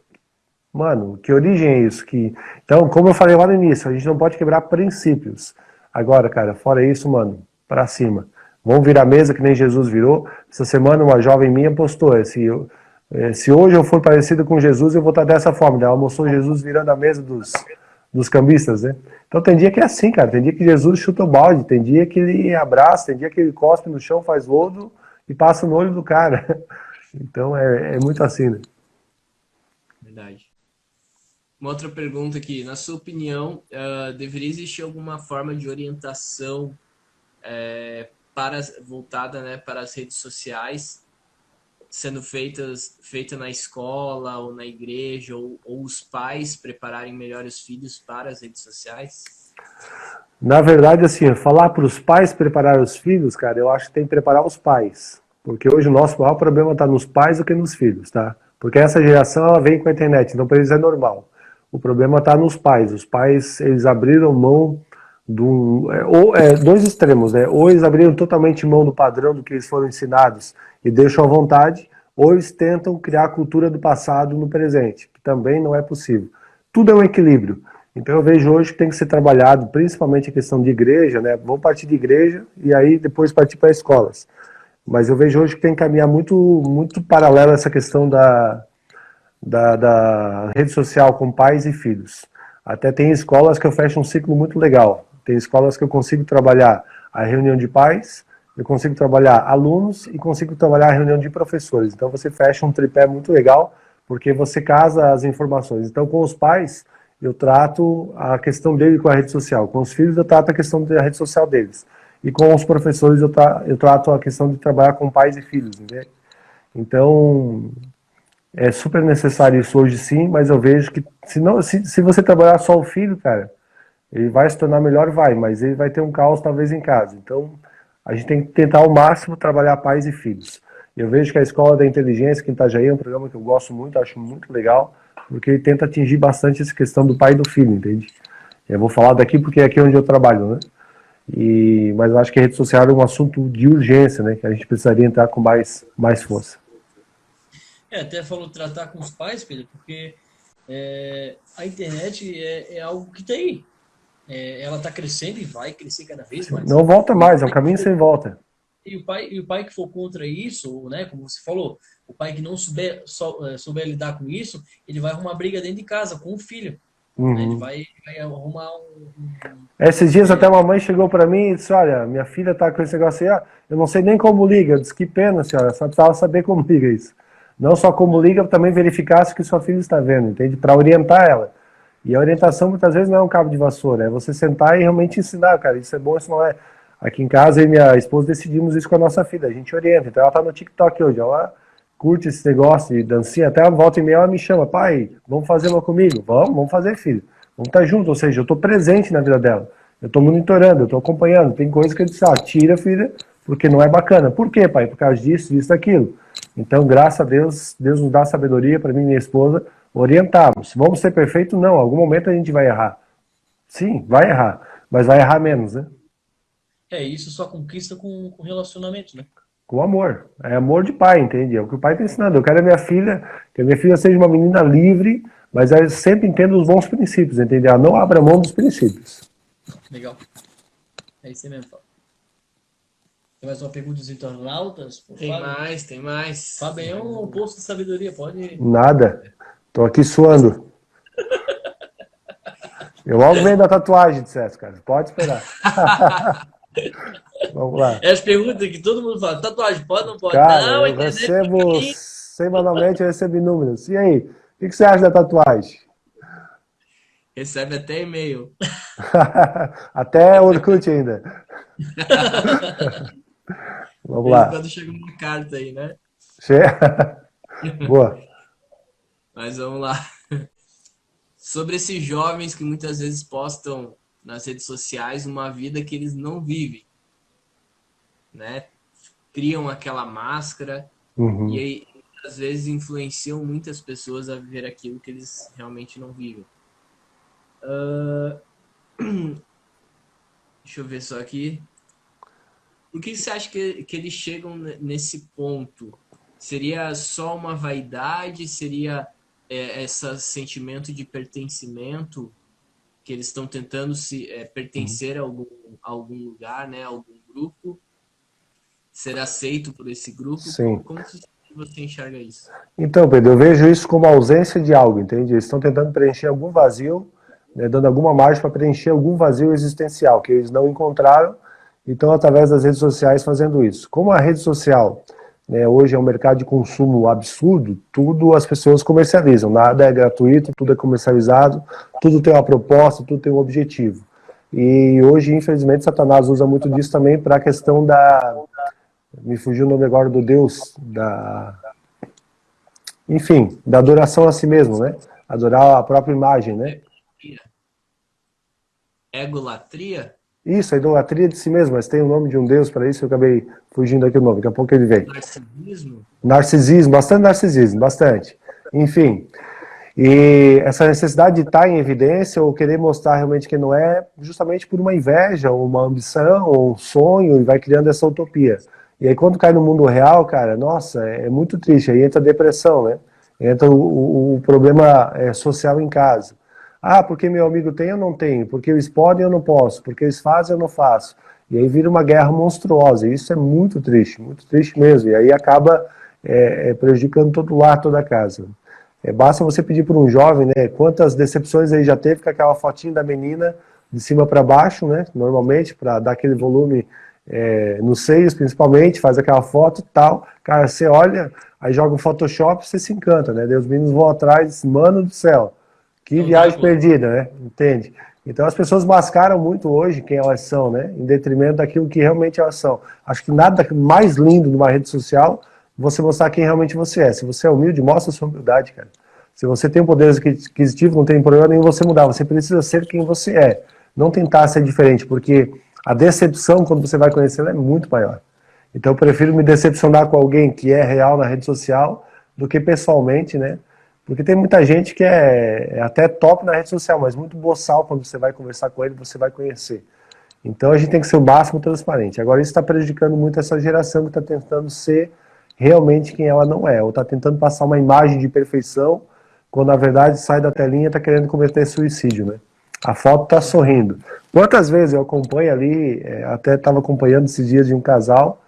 Mano, que origem é isso? Então, como eu falei lá no início, a gente não pode quebrar princípios. Agora, cara, fora isso, mano, pra cima. Vamos virar a mesa que nem Jesus virou. Essa semana uma jovem minha postou, se hoje eu for parecido com Jesus, eu vou estar dessa forma. Ela mostrou Jesus virando a mesa dos cambistas, né? Então tem dia que é assim, cara. Tem dia que Jesus chuta o balde, tem dia que ele abraça, tem dia que ele cospe no chão, faz lodo e passa no olho do cara. Então é muito assim, né? Verdade. Uma outra pergunta aqui. Na sua opinião, deveria existir alguma forma de orientação voltada, né, para as redes sociais, sendo feita na escola ou na igreja, ou os pais prepararem melhor os filhos para as redes sociais? Na verdade, assim, falar para os pais preparar os filhos, cara, eu acho que tem que preparar os pais. Porque hoje o nosso maior problema está nos pais do que nos filhos, tá? Porque essa geração, ela vem com a internet, então para eles é normal. O problema está nos pais. Os pais, eles abriram mão dois extremos, né? Ou eles abriram totalmente mão do padrão do que eles foram ensinados e deixam à vontade, ou eles tentam criar a cultura do passado no presente, que também não é possível. Tudo é um equilíbrio. Então eu vejo hoje que tem que ser trabalhado, principalmente a questão de igreja, né? Vamos partir de igreja e aí depois partir para escolas. Mas eu vejo hoje que tem que caminhar muito, muito paralelo a essa questão da rede social com pais e filhos. Até tem escolas que eu fecho um ciclo muito legal. Tem escolas que eu consigo trabalhar a reunião de pais, eu consigo trabalhar alunos e consigo trabalhar a reunião de professores. Então você fecha um tripé muito legal, porque você casa as informações. Então com os pais, eu trato a questão dele com a rede social. Com os filhos, eu trato a questão da rede social deles. E com os professores, eu trato a questão de trabalhar com pais e filhos, entende? Então, é super necessário isso hoje sim, mas eu vejo que se você trabalhar só o filho, cara, ele vai se tornar melhor, mas ele vai ter um caos talvez em casa. Então, a gente tem que tentar ao máximo trabalhar pais e filhos. Eu vejo que a Escola da Inteligência, aqui em Itajaí, é um programa que eu gosto muito, acho muito legal, porque ele tenta atingir bastante essa questão do pai e do filho, entende? Eu vou falar daqui porque é aqui onde eu trabalho, né? Mas eu acho que a rede social é um assunto de urgência, né? Que a gente precisaria entrar com mais força. Até falou tratar com os pais, Pedro, porque a internet é algo que tem aí. Ela está crescendo e vai crescer cada vez mais. Não volta mais, é um caminho sem volta. E o pai que for contra isso, né, como você falou, o pai que não souber lidar com isso, ele vai arrumar briga dentro de casa com o filho. Né? Ele vai arrumar Esses dias até uma mãe chegou para mim e disse, olha, minha filha tá com esse negócio aí, eu não sei nem como liga. Eu disse, que pena, senhora, só precisava saber como liga isso. Não só como liga, também verificar se o que sua filha está vendo, entende? Para orientar ela. E a orientação muitas vezes não é um cabo de vassoura, é você sentar e realmente ensinar, cara, isso é bom, isso não é. Aqui em casa, eu e minha esposa decidimos isso com a nossa filha, a gente orienta. Então ela tá no TikTok hoje, ela curte esse negócio de dancinha, até a volta e meia ela me chama, pai, vamos fazer uma comigo? Vamos fazer, filho. Vamos estar juntos, ou seja, eu tô presente na vida dela. Eu tô monitorando, eu tô acompanhando. Tem coisas que eu disse, tira, filha, porque não é bacana. Por quê, pai? Por causa disso, daquilo. Então, graças a Deus, Deus nos dá sabedoria para mim e minha esposa orientarmos. Vamos ser perfeitos? Não, em algum momento a gente vai errar. Sim, vai errar, mas vai errar menos, né? Isso só conquista com relacionamento, né? Com amor. É amor de pai, entende? É o que o pai está ensinando. Eu quero que a minha filha seja uma menina livre, mas ela sempre entenda os bons princípios, entende? Ela não abra mão dos princípios. Legal. É isso aí mesmo, Fábio. Tem mais uma pergunta dos internautas? Tem mais. Fábio é um poço de sabedoria, pode... Nada. Tô aqui suando. Eu logo venho da tatuagem, dissesse, cara. Pode esperar. Vamos lá. As perguntas que todo mundo fala. Tatuagem, pode ou não pode? Cara, não, eu recebo, semanalmente eu recebo inúmeros. E aí, o que você acha da tatuagem? Recebe até e-mail. Até Orkut ainda. Vamos lá. Quando chega uma carta aí, né? Boa. Mas vamos lá. Sobre esses jovens que muitas vezes postam nas redes sociais uma vida que eles não vivem, né? Criam aquela máscara e aí às vezes influenciam muitas pessoas a viver aquilo que eles realmente não vivem. Deixa eu ver só aqui. Por que você acha que eles chegam nesse ponto? Seria só uma vaidade? Seria esse sentimento de pertencimento que eles estão tentando pertencer a algum lugar, né? A algum grupo? Ser aceito por esse grupo? Sim. Como você enxerga isso? Então, Pedro, eu vejo isso como ausência de algo, entende? Eles estão tentando preencher algum vazio, né, dando alguma margem para preencher algum vazio existencial que eles não encontraram e estão, através das redes sociais, fazendo isso. Como a rede social, né, hoje é um mercado de consumo absurdo, tudo as pessoas comercializam, nada é gratuito, tudo é comercializado, tudo tem uma proposta, tudo tem um objetivo. E hoje, infelizmente, Satanás usa muito disso também para a questão da... Me fugiu o nome agora do Deus, enfim, da adoração a si mesmo, né? Adorar a própria imagem, né? Egolatria? Isso, a idolatria de si mesmo, mas tem o nome de um Deus para isso, eu acabei fugindo aqui o nome, daqui a pouco ele vem. Narcisismo? Narcisismo, bastante narcisismo, bastante. Enfim, e essa necessidade de estar em evidência ou querer mostrar realmente que não é, justamente por uma inveja, ou uma ambição, ou um sonho, e vai criando essa utopia. E aí quando cai no mundo real, cara, nossa, é muito triste, aí entra a depressão, né? Entra o problema social em casa. Ah, porque meu amigo tem, eu não tenho. Porque eles podem, eu não posso. Porque eles fazem, eu não faço. E aí vira uma guerra monstruosa. E isso é muito triste mesmo. E aí acaba prejudicando todo o lar, toda a casa. Basta você pedir para um jovem, né, quantas decepções ele já teve com aquela fotinha da menina de cima para baixo, né? Normalmente, para dar aquele volume nos seios, principalmente, faz aquela foto e tal. Cara, você olha, aí joga o Photoshop, você se encanta, né? Daí os meninos vão atrás, mano do céu, que viagem perdida, né? Entende? Então as pessoas mascaram muito hoje quem elas são, né? Em detrimento daquilo que realmente elas são. Acho que nada mais lindo numa rede social você mostrar quem realmente você é. Se você é humilde, mostra a sua humildade, cara. Se você tem um poder aquisitivo, não tem problema nenhum você mudar. Você precisa ser quem você é. Não tentar ser diferente, porque a decepção, quando você vai conhecê-la, é muito maior. Então eu prefiro me decepcionar com alguém que é real na rede social do que pessoalmente, né? Porque tem muita gente que é até top na rede social, mas muito boçal quando você vai conversar com ele, você vai conhecer. Então a gente tem que ser o máximo transparente. Agora isso está prejudicando muito essa geração que está tentando ser realmente quem ela não é, ou está tentando passar uma imagem de perfeição, quando na verdade sai da telinha e está querendo cometer suicídio, né? A foto está sorrindo. Quantas vezes eu acompanho ali, até estava acompanhando esses dias de um casal,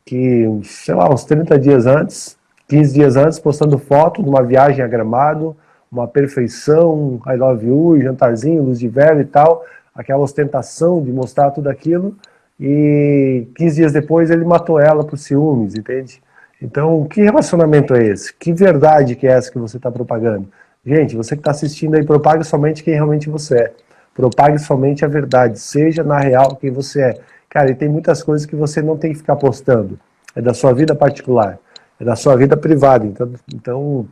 que, sei lá, uns 30 dias antes, 15 dias antes, postando foto de uma viagem a Gramado, uma perfeição, I love you, jantarzinho, luz de vela e tal, aquela ostentação de mostrar tudo aquilo, e 15 dias depois ele matou ela por ciúmes, entende? Então, que relacionamento é esse? Que verdade que é essa que você está propagando? Gente, você que está assistindo aí, propague somente quem realmente você é. Propague somente a verdade, seja na real quem você é. Cara, e tem muitas coisas que você não tem que ficar postando. É da sua vida particular, é da sua vida privada. Então,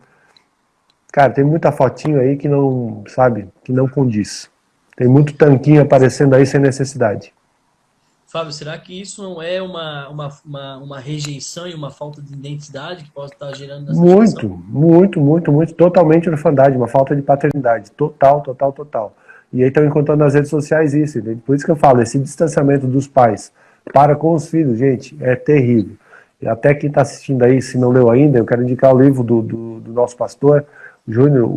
cara, tem muita fotinho aí que não, sabe, que não condiz. Tem muito tanquinho aparecendo aí sem necessidade. Fábio, será que isso não é uma rejeição e uma falta de identidade que pode estar gerando essa Muito, situação? muito, muito, muito, totalmente orfandade, uma falta de paternidade, total, total, total. E aí estão encontrando nas redes sociais isso, entende? Por isso que eu falo, esse distanciamento dos pais para com os filhos, gente, é terrível. E até quem está assistindo aí, se não leu ainda, eu quero indicar o livro do nosso pastor, Júnior,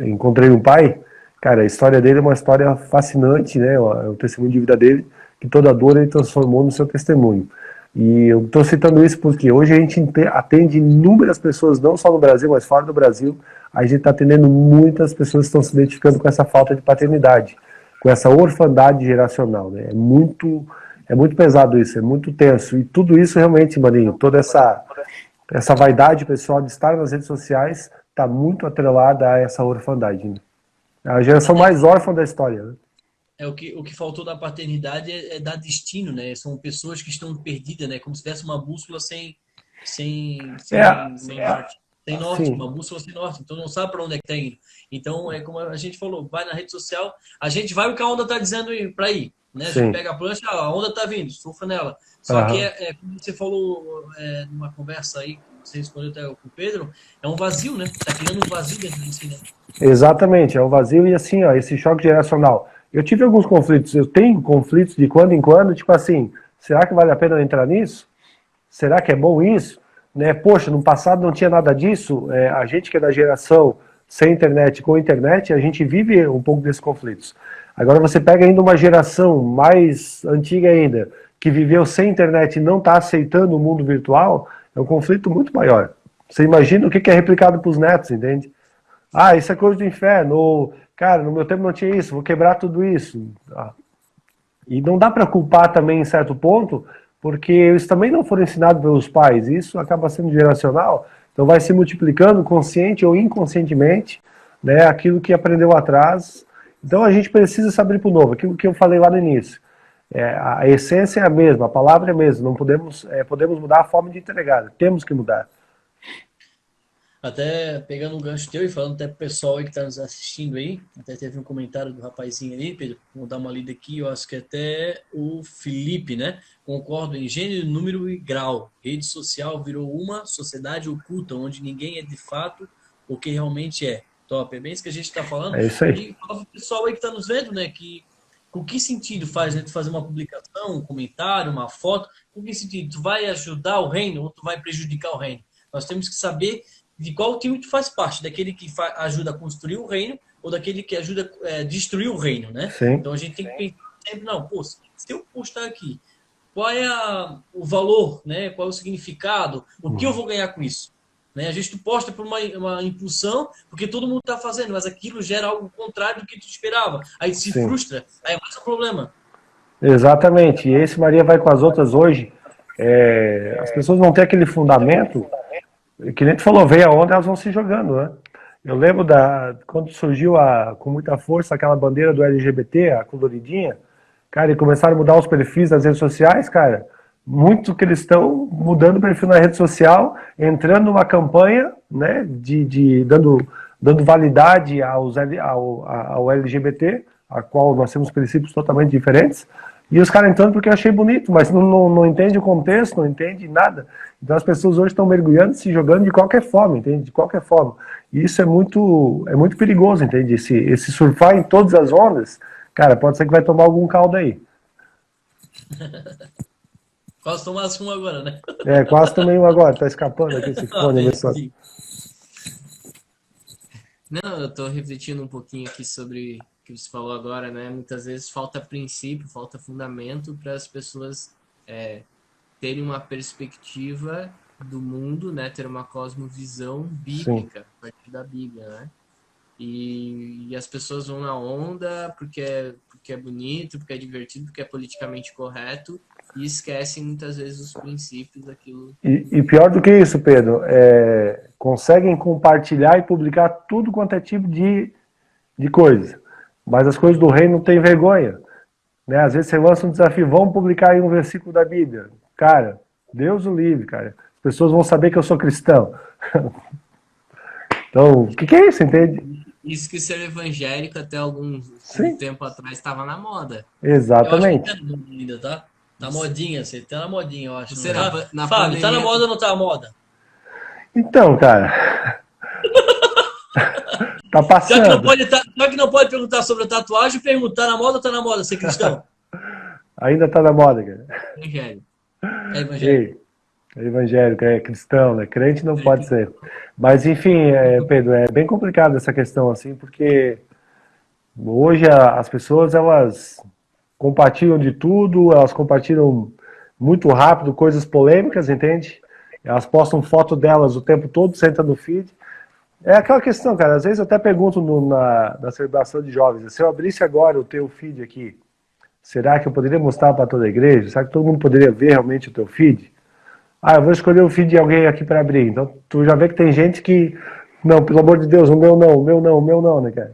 Encontrei um Pai. Cara, a história dele é uma história fascinante, né? É o testemunho de vida dele, que toda dor ele transformou no seu testemunho. E eu estou citando isso porque hoje a gente atende inúmeras pessoas, não só no Brasil, mas fora do Brasil. A gente está atendendo muitas pessoas que estão se identificando com essa falta de paternidade, com essa orfandade geracional, né? É muito pesado isso, é muito tenso. E tudo isso realmente, Maninho, toda essa vaidade pessoal de estar nas redes sociais está muito atrelada a essa orfandade, né? É a geração mais órfã da história, né? O que faltou da paternidade é dar destino, né? São pessoas que estão perdidas, né? Como se tivesse uma bússola sem, É, sem, sem norte. Sem norte, sim, uma bússola sem norte. Então não sabe para onde é que está indo. Então é como a gente falou, vai na rede social, a gente vai o que a onda está dizendo para ir. Né? A gente sim. pega a prancha, a onda está vindo, surfa nela. Só que Aham. como você falou numa conversa aí, que você respondeu até com o Pedro, é um vazio, né? Está criando um vazio dentro de si, né? Exatamente, é o vazio e assim, ó, esse choque geracional. Eu tive alguns conflitos, eu tenho conflitos de quando em quando, tipo assim, será que vale a pena eu entrar nisso? Será que é bom isso? Né? Poxa, no passado não tinha nada disso, a gente que é da geração sem internet, com internet, a gente vive um pouco desses conflitos. Agora você pega ainda uma geração mais antiga ainda, que viveu sem internet e não está aceitando o mundo virtual, é um conflito muito maior. Você imagina o que é replicado para os netos, entende? Ah, isso é coisa do inferno. Ou, cara, no meu tempo não tinha isso, vou quebrar tudo isso. Ah, e não dá para culpar também em certo ponto, porque eles também não foram ensinados pelos pais. Isso acaba sendo geracional, então vai se multiplicando consciente ou inconscientemente, né, aquilo que aprendeu atrás. Então a gente precisa se abrir para o novo, aquilo que eu falei lá no início. A essência é a mesma, a palavra é a mesma, não podemos mudar a forma de entregar, temos que mudar. Até pegando um gancho teu e falando até pro pessoal aí que está nos assistindo aí, até teve um comentário do rapazinho ali, Pedro, vou dar uma lida aqui, eu acho que até o Felipe, né? Concordo em gênero, número e grau. Rede social virou uma sociedade oculta, onde ninguém é de fato o que realmente é. Top, é bem isso que a gente está falando. É isso aí. E fala pro pessoal aí que está nos vendo, né? Que com que sentido faz, né? Tu fazer uma publicação, um comentário, uma foto, com que sentido? Tu vai ajudar o reino ou tu vai prejudicar o reino? Nós temos que saber de qual time tu faz parte, daquele que ajuda a construir o reino ou daquele que ajuda a destruir o reino, né? Sim. Então a gente tem que pensar sempre, não, pô, se eu postar aqui, qual é o valor, né? Qual é o significado? O que eu vou ganhar com isso? Né? A gente posta por uma impulsão, porque todo mundo está fazendo, mas aquilo gera algo contrário do que tu esperava. Aí se Sim. frustra, aí é mais um problema. Exatamente. E esse Maria vai com as outras hoje. As pessoas não têm aquele fundamento, que nem tu falou, veio a onda, elas vão se jogando, né? Eu lembro quando surgiu com muita força aquela bandeira do LGBT, a coloridinha, cara, e começaram a mudar os perfis das redes sociais, cara, muito que eles estão mudando o perfil na rede social, entrando numa campanha, né, dando validade ao LGBT, a qual nós temos princípios totalmente diferentes, e os caras entrando porque eu achei bonito, mas não entende o contexto, não entende nada. Então as pessoas hoje estão mergulhando, se jogando de qualquer forma, entende? De qualquer forma. E isso é muito perigoso, entende? Esse surfar em todas as ondas, cara, pode ser que vai tomar algum caldo aí. Quase tomasse um agora, né? Quase tomei um agora, tá escapando aqui esse fone. Não, eu tô refletindo um pouquinho aqui sobre o que você falou agora, né? Muitas vezes falta princípio, falta fundamento para as pessoas terem uma perspectiva do mundo, né? Ter uma cosmovisão bíblica, a partir da Bíblia, né? E as pessoas vão na onda porque é bonito, porque é divertido, porque é politicamente correto, e esquecem muitas vezes os princípios daquilo. E pior do que isso, Pedro, conseguem compartilhar e publicar tudo quanto é tipo de coisa, mas as coisas do reino não tem vergonha, né? Às vezes você lança um desafio, vamos publicar aí um versículo da Bíblia, cara, Deus o livre, cara, as pessoas vão saber que eu sou cristão. Então, o que é isso, entende? Isso que ser evangélico até algum tempo atrás estava na moda. Exatamente. Eu acho que tá ainda, tá? Na modinha, você tá na modinha, eu acho. Será? Fábio, tá na moda ou não tá na moda? Então, cara... tá passando. Já que não pode perguntar sobre a tatuagem, perguntar na moda ou tá na moda ser cristão? Ainda tá na moda, cara. Evangélico. É evangélico. É evangélico, é cristão, né? Crente não pode ser. Mas, enfim, Pedro, é bem complicado essa questão, assim, porque hoje as pessoas, elas compartilham de tudo, elas compartilham muito rápido coisas polêmicas, entende? Elas postam foto delas o tempo todo, senta no feed. É aquela questão, cara, às vezes eu até pergunto na celebração de jovens, se eu abrisse agora o teu feed aqui, será que eu poderia mostrar para toda a igreja? Será que todo mundo poderia ver realmente o teu feed? Ah, eu vou escolher o feed de alguém aqui para abrir. Então, tu já vê que tem gente que... Não, pelo amor de Deus, o meu não, né, cara?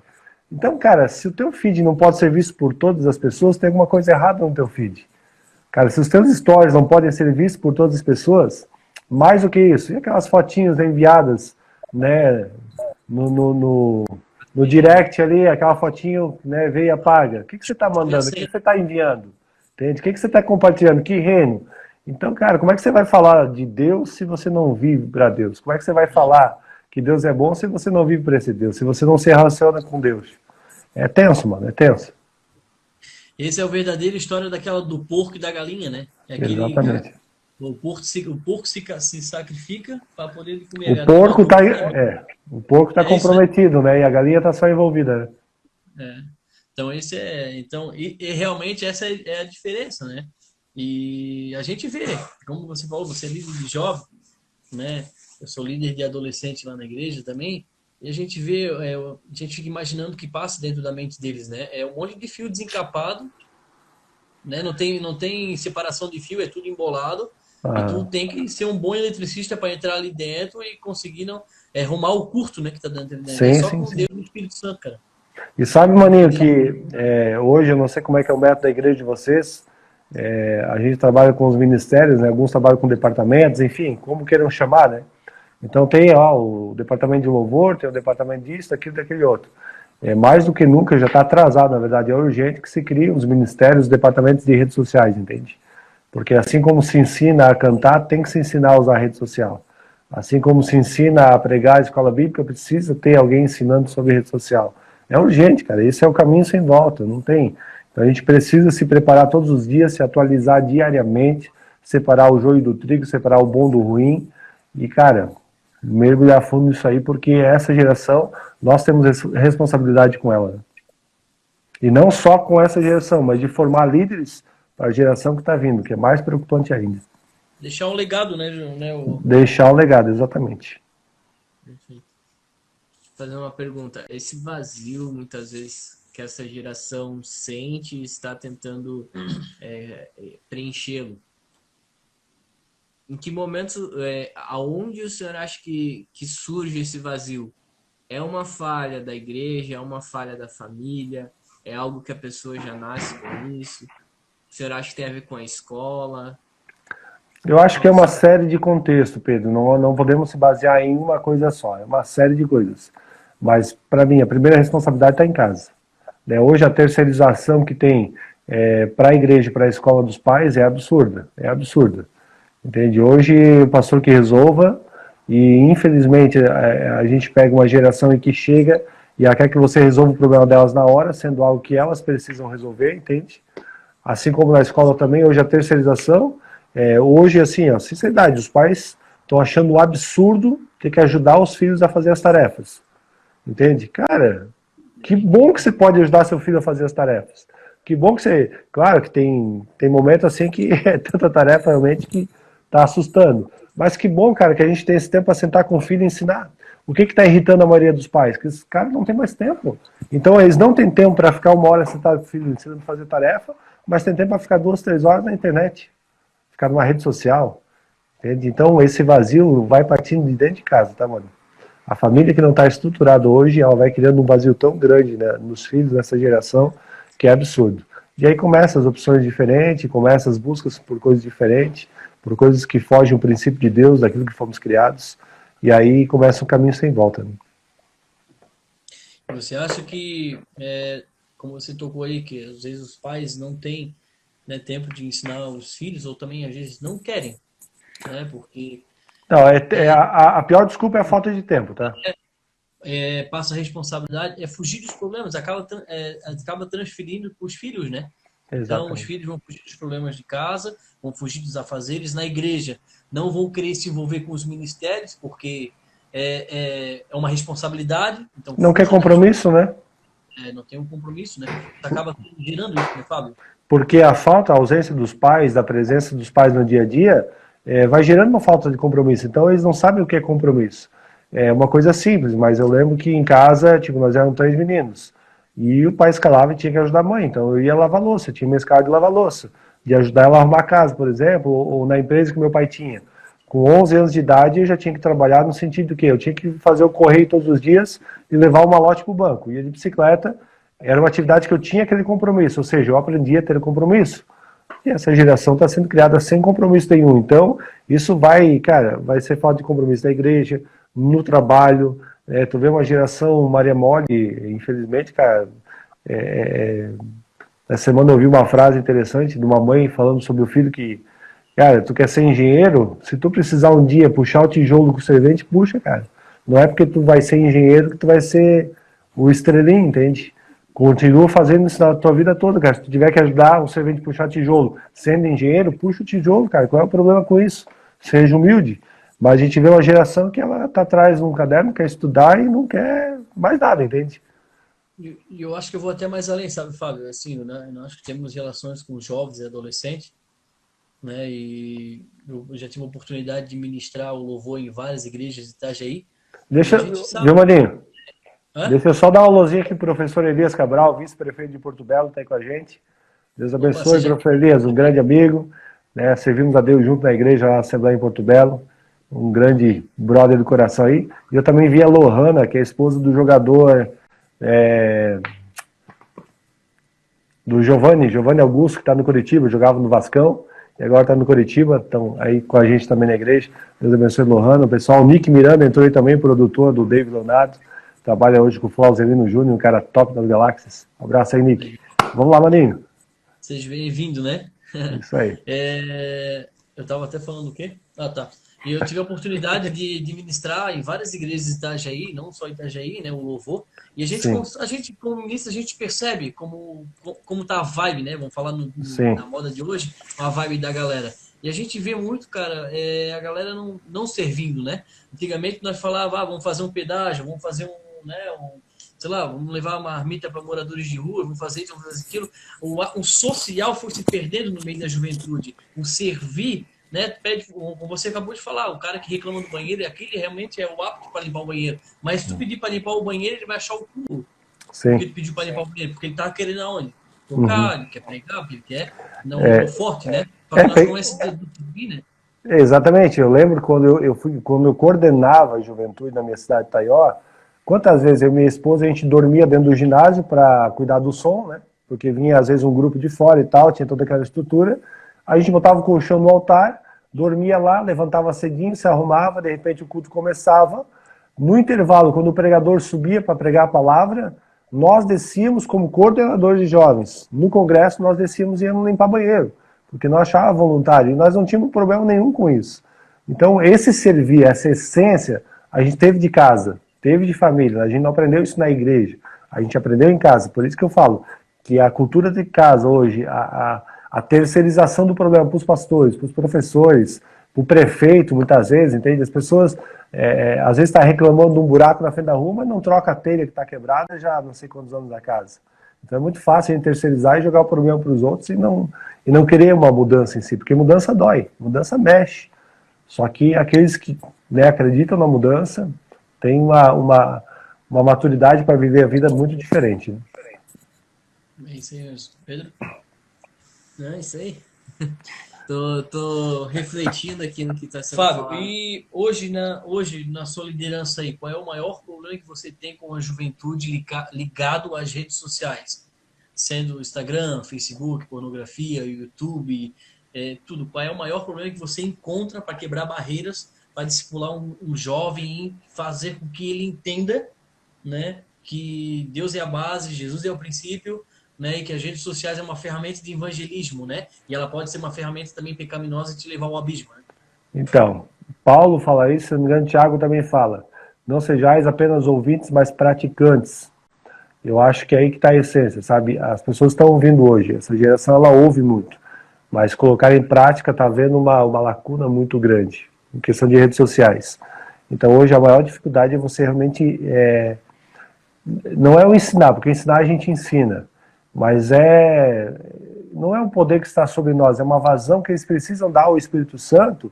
Então, cara, se o teu feed não pode ser visto por todas as pessoas, tem alguma coisa errada no teu feed. Cara, se os teus stories não podem ser vistos por todas as pessoas, mais do que isso, e aquelas fotinhas enviadas, né, no direct ali, aquela fotinho, né, veio e apaga. O que você está mandando? O que você está enviando? Entende? O que você está compartilhando? Que reino? Então, cara, como é que você vai falar de Deus se você não vive para Deus? Como é que você vai falar que Deus é bom se você não vive para esse Deus? Se você não se relaciona com Deus? É tenso, mano, é tenso. Esse é o verdadeiro história daquela do porco e da galinha, né? É aquele, exatamente. O porco se sacrifica para poder comer. O porco tá comprometido, né? E a galinha tá só envolvida, né? Então, realmente essa é a diferença, né? E a gente vê, como você falou, você é líder de jovem, né? Eu sou líder de adolescente lá na igreja também, e a gente vê, a gente fica imaginando o que passa dentro da mente deles, né? É um monte de fio desencapado, né? Não tem separação de fio, é tudo embolado, e tu tem que ser um bom eletricista para entrar ali dentro e conseguir arrumar o curto, né, que tá dentro dele. Sim, só com Deus e o Espírito Santo, cara. E sabe, maninho, que hoje, eu não sei como é que é o método da igreja de vocês, a gente trabalha com os ministérios, né? Alguns trabalham com departamentos, enfim, como queiram chamar, né? Então tem o departamento de louvor, tem o departamento disso, daquilo, daquele outro. Mais do que nunca, já está atrasado, na verdade, é urgente que se criem os ministérios, os departamentos de redes sociais, entende? Porque assim como se ensina a cantar, tem que se ensinar a usar a rede social. Assim como se ensina a pregar a escola bíblica, precisa ter alguém ensinando sobre rede social. É urgente, cara, esse é o caminho sem volta, não tem... Então a gente precisa se preparar todos os dias, se atualizar diariamente, separar o joio do trigo, separar o bom do ruim e, cara, mergulhar fundo nisso aí, porque essa geração, nós temos responsabilidade com ela. Né? E não só com essa geração, mas de formar líderes para a geração que está vindo, que é mais preocupante ainda. Deixar um legado, né? Deixar um legado, exatamente. Perfeito. Fazer uma pergunta. Esse vazio, muitas vezes, que essa geração sente e está tentando preenchê-lo. Em que momento, aonde o senhor acha que surge esse vazio? É uma falha da igreja? É uma falha da família? É algo que a pessoa já nasce com isso? O senhor acha que tem a ver com a escola? Eu acho que é uma série de contextos, Pedro. Não podemos se basear em uma coisa só. É uma série de coisas. Mas, para mim, a primeira responsabilidade está em casa. Né? Hoje, a terceirização que tem para a igreja e para a escola dos pais é absurda. É absurda. Entende? Hoje, o pastor que resolva, e infelizmente a gente pega uma geração em que chega e ela quer que você resolva o problema delas na hora, sendo algo que elas precisam resolver, entende? Assim como na escola também, hoje a terceirização, hoje assim, ó, sinceridade, os pais estão achando um absurdo ter que ajudar os filhos a fazer as tarefas, entende? Cara, que bom que você pode ajudar seu filho a fazer as tarefas. Que bom que você... Claro que tem momentos assim que é tanta tarefa realmente que tá assustando. Mas que bom, cara, que a gente tem esse tempo para sentar com o filho e ensinar. O que está irritando a maioria dos pais? Que esses caras não têm mais tempo. Então eles não têm tempo para ficar 1 hora sentado com o filho ensinando a fazer tarefa, mas tem tempo para ficar 2, 3 horas na internet. Ficar numa rede social. Entende? Então esse vazio vai partindo de dentro de casa, tá, mano? A família que não está estruturada hoje, ela vai criando um vazio tão grande, né, nos filhos dessa geração, que é absurdo. E aí começam as opções diferentes, começam as buscas por coisas diferentes, por coisas que fogem do princípio de Deus, daquilo que fomos criados, e aí começa um caminho sem volta. Né? Você acha que, como você tocou aí, que às vezes os pais não têm, né, tempo de ensinar os filhos, ou também às vezes não querem, né, porque Não, a pior desculpa é a falta de tempo, tá? passa a responsabilidade, fugir dos problemas, acaba transferindo para os filhos, né? Então, os Exatamente. filhos vão fugir dos problemas de casa, vão fugir dos afazeres na igreja, não vão querer se envolver com os ministérios, porque é uma responsabilidade. Então, Não quer compromisso, né? não tem um compromisso, né? Acaba gerando isso, né, Fábio? Porque a falta, a ausência dos pais, da presença dos pais no dia a dia, vai gerando uma falta de compromisso. Então, eles não sabem o que é compromisso. É uma coisa simples, mas eu lembro que em casa, tipo, nós éramos 3 meninos. E o pai escalava e tinha que ajudar a mãe. Então eu ia lavar louça, tinha minha escala de lavar louça. De ajudar ela a arrumar a casa, por exemplo, ou na empresa que meu pai tinha. Com 11 anos de idade eu já tinha que trabalhar no sentido que eu tinha que fazer o correio todos os dias e levar o malote para o banco. Ia de bicicleta, era uma atividade que eu tinha aquele compromisso, ou seja, eu aprendi a ter compromisso. E essa geração está sendo criada sem compromisso nenhum. Então, isso vai, cara, vai ser falta de compromisso na igreja, no trabalho. Tu vê uma geração Maria Mole, infelizmente, cara. Essa semana eu ouvi uma frase interessante de uma mãe falando sobre o filho que, cara, tu quer ser engenheiro? Se tu precisar um dia puxar o tijolo com o servente, puxa, cara. Não é porque tu vai ser engenheiro que tu vai ser o estrelinho, entende? Continua fazendo isso na tua vida toda, cara. Se tu tiver que ajudar o servente a puxar tijolo sendo engenheiro, puxa o tijolo, cara. Qual é o problema com isso? Seja humilde. Mas a gente vê uma geração que ela tá atrás de um caderno, quer estudar e não quer mais nada, entende? E eu acho que eu vou até mais além, sabe, Fábio? Assim, né? Nós que temos relações com jovens e adolescentes, né? E eu já tive a oportunidade de ministrar o louvor em várias igrejas de Itajaí. E a Deixa, gente sabe. viu, Maninho? Hã? Deixa eu só dar uma alôzinha aqui pro professor Elias Cabral, vice-prefeito de Porto Belo, tá aí com a gente. Deus Opa, abençoe, seja. professor Elias, um grande amigo. Né? Servimos a Deus junto na igreja, na Assembleia em Porto Belo. Um grande brother do coração aí. E eu também vi a Lohana, que é a esposa do jogador do Giovanni Augusto, que está no Curitiba, jogava no Vascão, e agora está no Curitiba, estão aí com a gente também na igreja. Deus abençoe Lohana. O pessoal, o Nick Miranda entrou aí também, produtor do David Leonardo. Trabalha hoje com o Flauzelino Júnior, um cara top das galáxias. Um abraço aí, Nick. Vamos lá, Maninho. Seja bem-vindo, né? Isso aí. Eu estava até falando o quê? Ah, tá. E eu tive a oportunidade de ministrar em várias igrejas de Itajaí, não só Itajaí, né, o louvor. E Sim. a gente como ministro, a gente percebe como tá a vibe, né? Vamos falar Sim. na moda de hoje, a vibe da galera. E a gente vê muito, cara, a galera não servindo, né? Antigamente nós falávamos, vamos fazer um pedágio, vamos fazer sei lá, vamos levar uma marmita para moradores de rua, vamos fazer isso, vamos fazer aquilo. O social foi se perdendo no meio da juventude. O servir né? Pede, como você acabou de falar, o cara que reclama do banheiro, aquele realmente é o apto para limpar o banheiro. Mas se tu pedir para limpar o banheiro, ele vai achar o cu. Porque Sim. tu pediu para limpar o banheiro, porque ele tá querendo aonde? Uhum. Tocar, ele quer pregar, porque ele quer no forte, né? Só É, que nós não é esse dedo do subir, né? exatamente, eu lembro quando eu coordenava a juventude na minha cidade de Taió, quantas vezes eu e minha esposa a gente dormia dentro do ginásio para cuidar do som, né? Porque vinha às vezes um grupo de fora e tal, tinha toda aquela estrutura. A gente botava o colchão no altar, dormia lá, levantava cedinho, se arrumava, de repente o culto começava. No intervalo, quando o pregador subia para pregar a palavra, nós descíamos como coordenadores de jovens. No congresso, nós descíamos e íamos limpar banheiro, porque nós achávamos voluntário, e nós não tínhamos problema nenhum com isso. Então, esse servir, essa essência, a gente teve de casa, teve de família, a gente não aprendeu isso na igreja, a gente aprendeu em casa. Por isso que eu falo que a cultura de casa hoje, a terceirização do problema para os pastores, para os professores, para o prefeito, muitas vezes, entende? As pessoas, às vezes, estão reclamando de um buraco na frente da rua, mas não troca a telha que está quebrada já há não sei quantos anos da casa. Então é muito fácil a gente terceirizar e jogar o problema para os outros e não querer uma mudança em si, porque mudança dói, mudança mexe. Só que aqueles que, né, acreditam na mudança têm uma maturidade para viver a vida muito diferente. Né? É isso aí, Pedro. Não, é isso aí. Tô refletindo aqui no que está sendo Fábio, falado. e hoje na sua liderança aí, qual é o maior problema que você tem com a juventude ligado às redes sociais? Sendo Instagram, Facebook, pornografia, YouTube, tudo. Qual é o maior problema que você encontra para quebrar barreiras, para discipular um jovem e fazer com que ele entenda, né, que Deus é a base, Jesus é o princípio, né, e que as redes sociais é uma ferramenta de evangelismo, né, e ela pode ser uma ferramenta também pecaminosa e te levar ao abismo. Né? Então, Paulo fala isso, se não me engano, Tiago também fala. Não sejais apenas ouvintes, mas praticantes. Eu acho que é aí que está a essência, sabe? As pessoas estão ouvindo hoje, essa geração ela ouve muito, mas colocar em prática está vendo uma lacuna muito grande em questão de redes sociais. Então hoje a maior dificuldade é você realmente não é o ensinar, porque ensinar a gente ensina, mas não é um poder que está sobre nós, é uma vazão que eles precisam dar ao Espírito Santo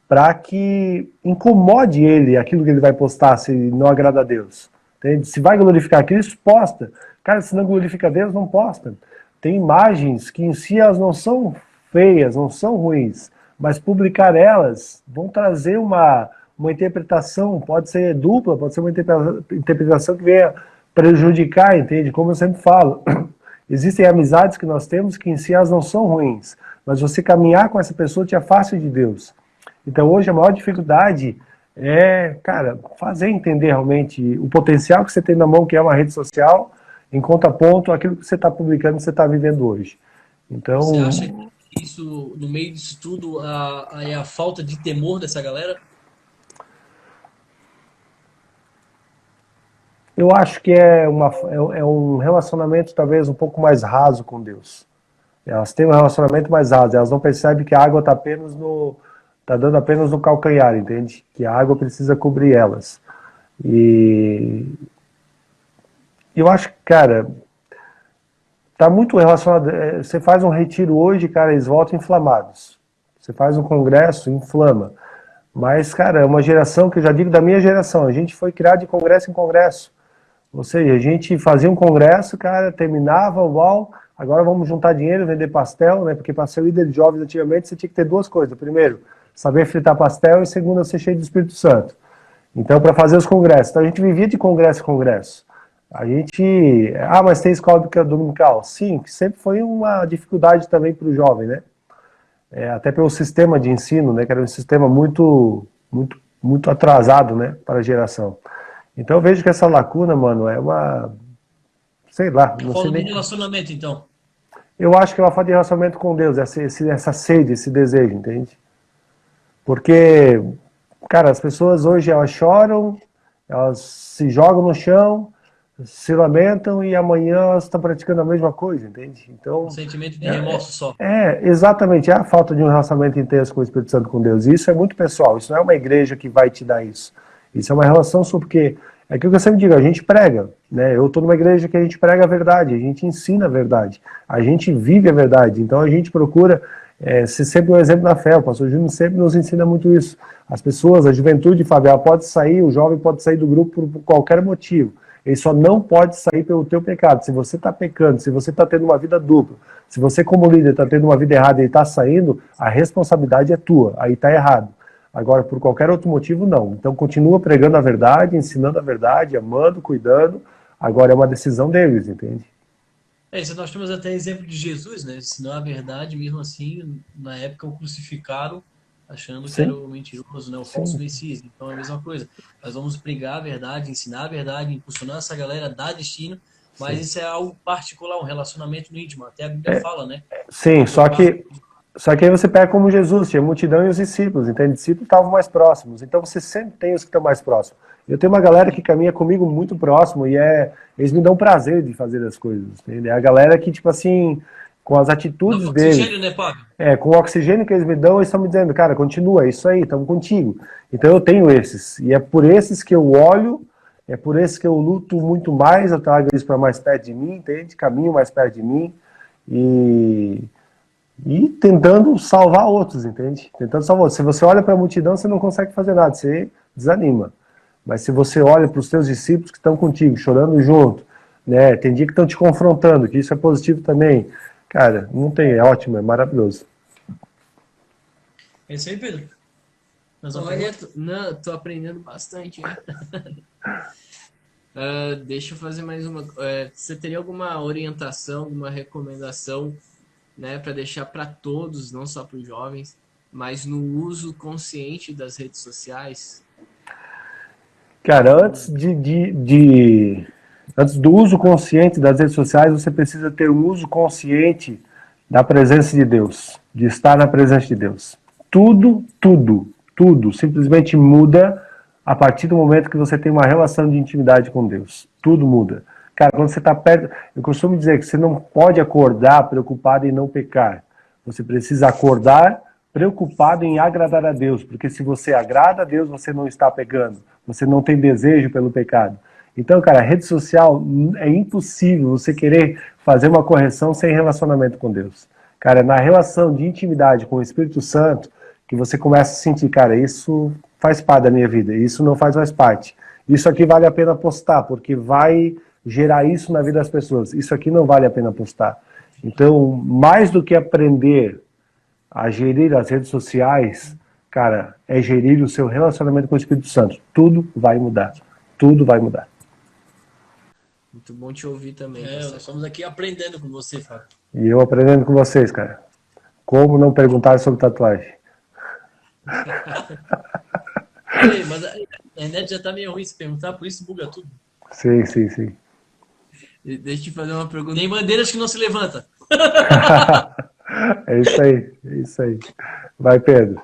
para que incomode ele aquilo que ele vai postar se não agrada a Deus. Entende? Se vai glorificar Cristo, posta. Cara, se não glorifica a Deus, não posta. Tem imagens que em si elas não são feias, não são ruins, mas publicar elas vão trazer uma interpretação, pode ser dupla, pode ser uma interpretação que venha prejudicar, entende? Como eu sempre falo, existem amizades que nós temos que em si elas não são ruins, mas você caminhar com essa pessoa te afasta de Deus. Então hoje a maior dificuldade é, cara, fazer entender realmente o potencial que você tem na mão, que é uma rede social, em contraponto àquilo que você está publicando, que você está vivendo hoje. Então, você acha que isso, no meio disso tudo, é a falta de temor dessa galera? Eu acho que é um relacionamento talvez um pouco mais raso com Deus. Elas têm um relacionamento mais raso, elas não percebem que a água está dando apenas no calcanhar, entende? Que a água precisa cobrir elas. E eu acho que, cara, tá muito relacionado. Você faz um retiro hoje, cara, eles voltam inflamados. Você faz um congresso, inflama. Mas, cara, é uma geração que eu já digo da minha geração, a gente foi criado de congresso em congresso. Ou seja, a gente fazia um congresso, cara, terminava, uau, agora vamos juntar dinheiro, vender pastel, né? Porque para ser líder de jovens antigamente você tinha que ter duas coisas. Primeiro, saber fritar pastel e segundo, ser cheio do Espírito Santo. Então, para fazer os congressos. Então, a gente vivia de congresso em congresso. A gente... mas tem escola dominical? Sim, que sempre foi uma dificuldade também para o jovem, né? Até pelo sistema de ensino, né? Que era um sistema muito, muito, muito atrasado, né? Para a geração. Então, eu vejo que essa lacuna, mano, é uma... Sei lá. Não Falta sei nem... de relacionamento, então. Eu acho que é uma falta de relacionamento com Deus, essa sede, esse desejo, entende? Porque, cara, as pessoas hoje, elas choram, elas se jogam no chão, se lamentam e amanhã elas estão praticando a mesma coisa, entende? Então, Um sentimento de remorso só. Exatamente, é a falta de um relacionamento intenso com o Espírito Santo, com Deus. E isso é muito pessoal, isso não é uma igreja que vai te dar isso. Isso é uma relação sua, porque É aquilo que eu sempre digo, a gente prega, né? Eu estou numa igreja que a gente prega a verdade, a gente ensina a verdade, a gente vive a verdade, então a gente procura ser sempre um exemplo da fé. O pastor Júnior sempre nos ensina muito isso. As pessoas, a juventude, Fábio, ela pode sair, o jovem pode sair do grupo por qualquer motivo, ele só não pode sair pelo teu pecado. Se você está pecando, se você está tendo uma vida dupla, se você como líder está tendo uma vida errada e está saindo, a responsabilidade é tua, aí está errado. Agora, por qualquer outro motivo, não. Então, continua pregando a verdade, ensinando a verdade, amando, cuidando. Agora é uma decisão deles, entende? Isso nós temos até exemplo de Jesus, né? Ensinou a verdade, mesmo assim, na época o crucificaram, achando que era Sim, o mentiroso, né? O falso sim, Messias. Então é a mesma coisa. Nós vamos pregar a verdade, ensinar a verdade, impulsionar essa galera, dar destino, mas sim. isso é algo particular, um relacionamento íntimo. Até a Bíblia fala, né? Sim, Eu faço. só que aí você pega como Jesus, tinha multidão e os discípulos, entende? Os discípulos estavam mais próximos, então você sempre tem os que estão mais próximos. Eu tenho uma galera que caminha comigo muito próximo e eles me dão prazer de fazer as coisas, entende? É a galera que, tipo assim, com as Novo atitudes deles, oxigênio, né, Pablo? com o oxigênio que eles me dão, eles estão me dizendo, cara, continua, é isso aí, estamos contigo. Então eu tenho esses, e é por esses que eu olho, é por esses que eu luto muito mais, eu trago eles para mais perto de mim, entende? Caminho mais perto de mim, e tentando salvar outros, entende? Tentando salvar outros. Se você olha para a multidão, você não consegue fazer nada, você desanima. Mas se você olha para os teus discípulos que estão contigo, chorando junto, né? Tem dia que estão te confrontando, que isso é positivo também. Cara, não tem, é ótimo, é maravilhoso. É isso aí, Pedro. Mas Olha, não, tô aprendendo bastante, hein? Deixa eu fazer mais uma. Você teria alguma orientação, alguma recomendação, né, para deixar para todos, não só para os jovens, mas no uso consciente das redes sociais? Cara, antes do uso consciente das redes sociais, você precisa ter um uso consciente da presença de Deus, de estar na presença de Deus. Tudo simplesmente muda a partir do momento que você tem uma relação de intimidade com Deus. Tudo muda. Cara, quando você está perto, eu costumo dizer que você não pode acordar preocupado em não pecar. Você precisa acordar preocupado em agradar a Deus, porque se você agrada a Deus, você não está pecando, você não tem desejo pelo pecado. Então, cara, rede social é impossível você querer fazer uma correção sem relacionamento com Deus. Cara, na relação de intimidade com o Espírito Santo, que você começa a sentir, cara, isso faz parte da minha vida, isso não faz mais parte. Isso aqui vale a pena postar, porque vai gerar isso na vida das pessoas. Isso aqui não vale a pena postar. Então, mais do que aprender a gerir as redes sociais, cara, é gerir o seu relacionamento com o Espírito Santo. Tudo vai mudar. Tudo vai mudar. Muito bom te ouvir também. nós estamos aqui aprendendo com você, Fábio. E eu aprendendo com vocês, cara. Como não perguntar sobre tatuagem? Mas a internet já tá meio ruim se perguntar, por isso buga tudo. Sim. Deixa eu te fazer uma pergunta. Tem bandeiras que não se levantam. É isso aí. Vai, Pedro.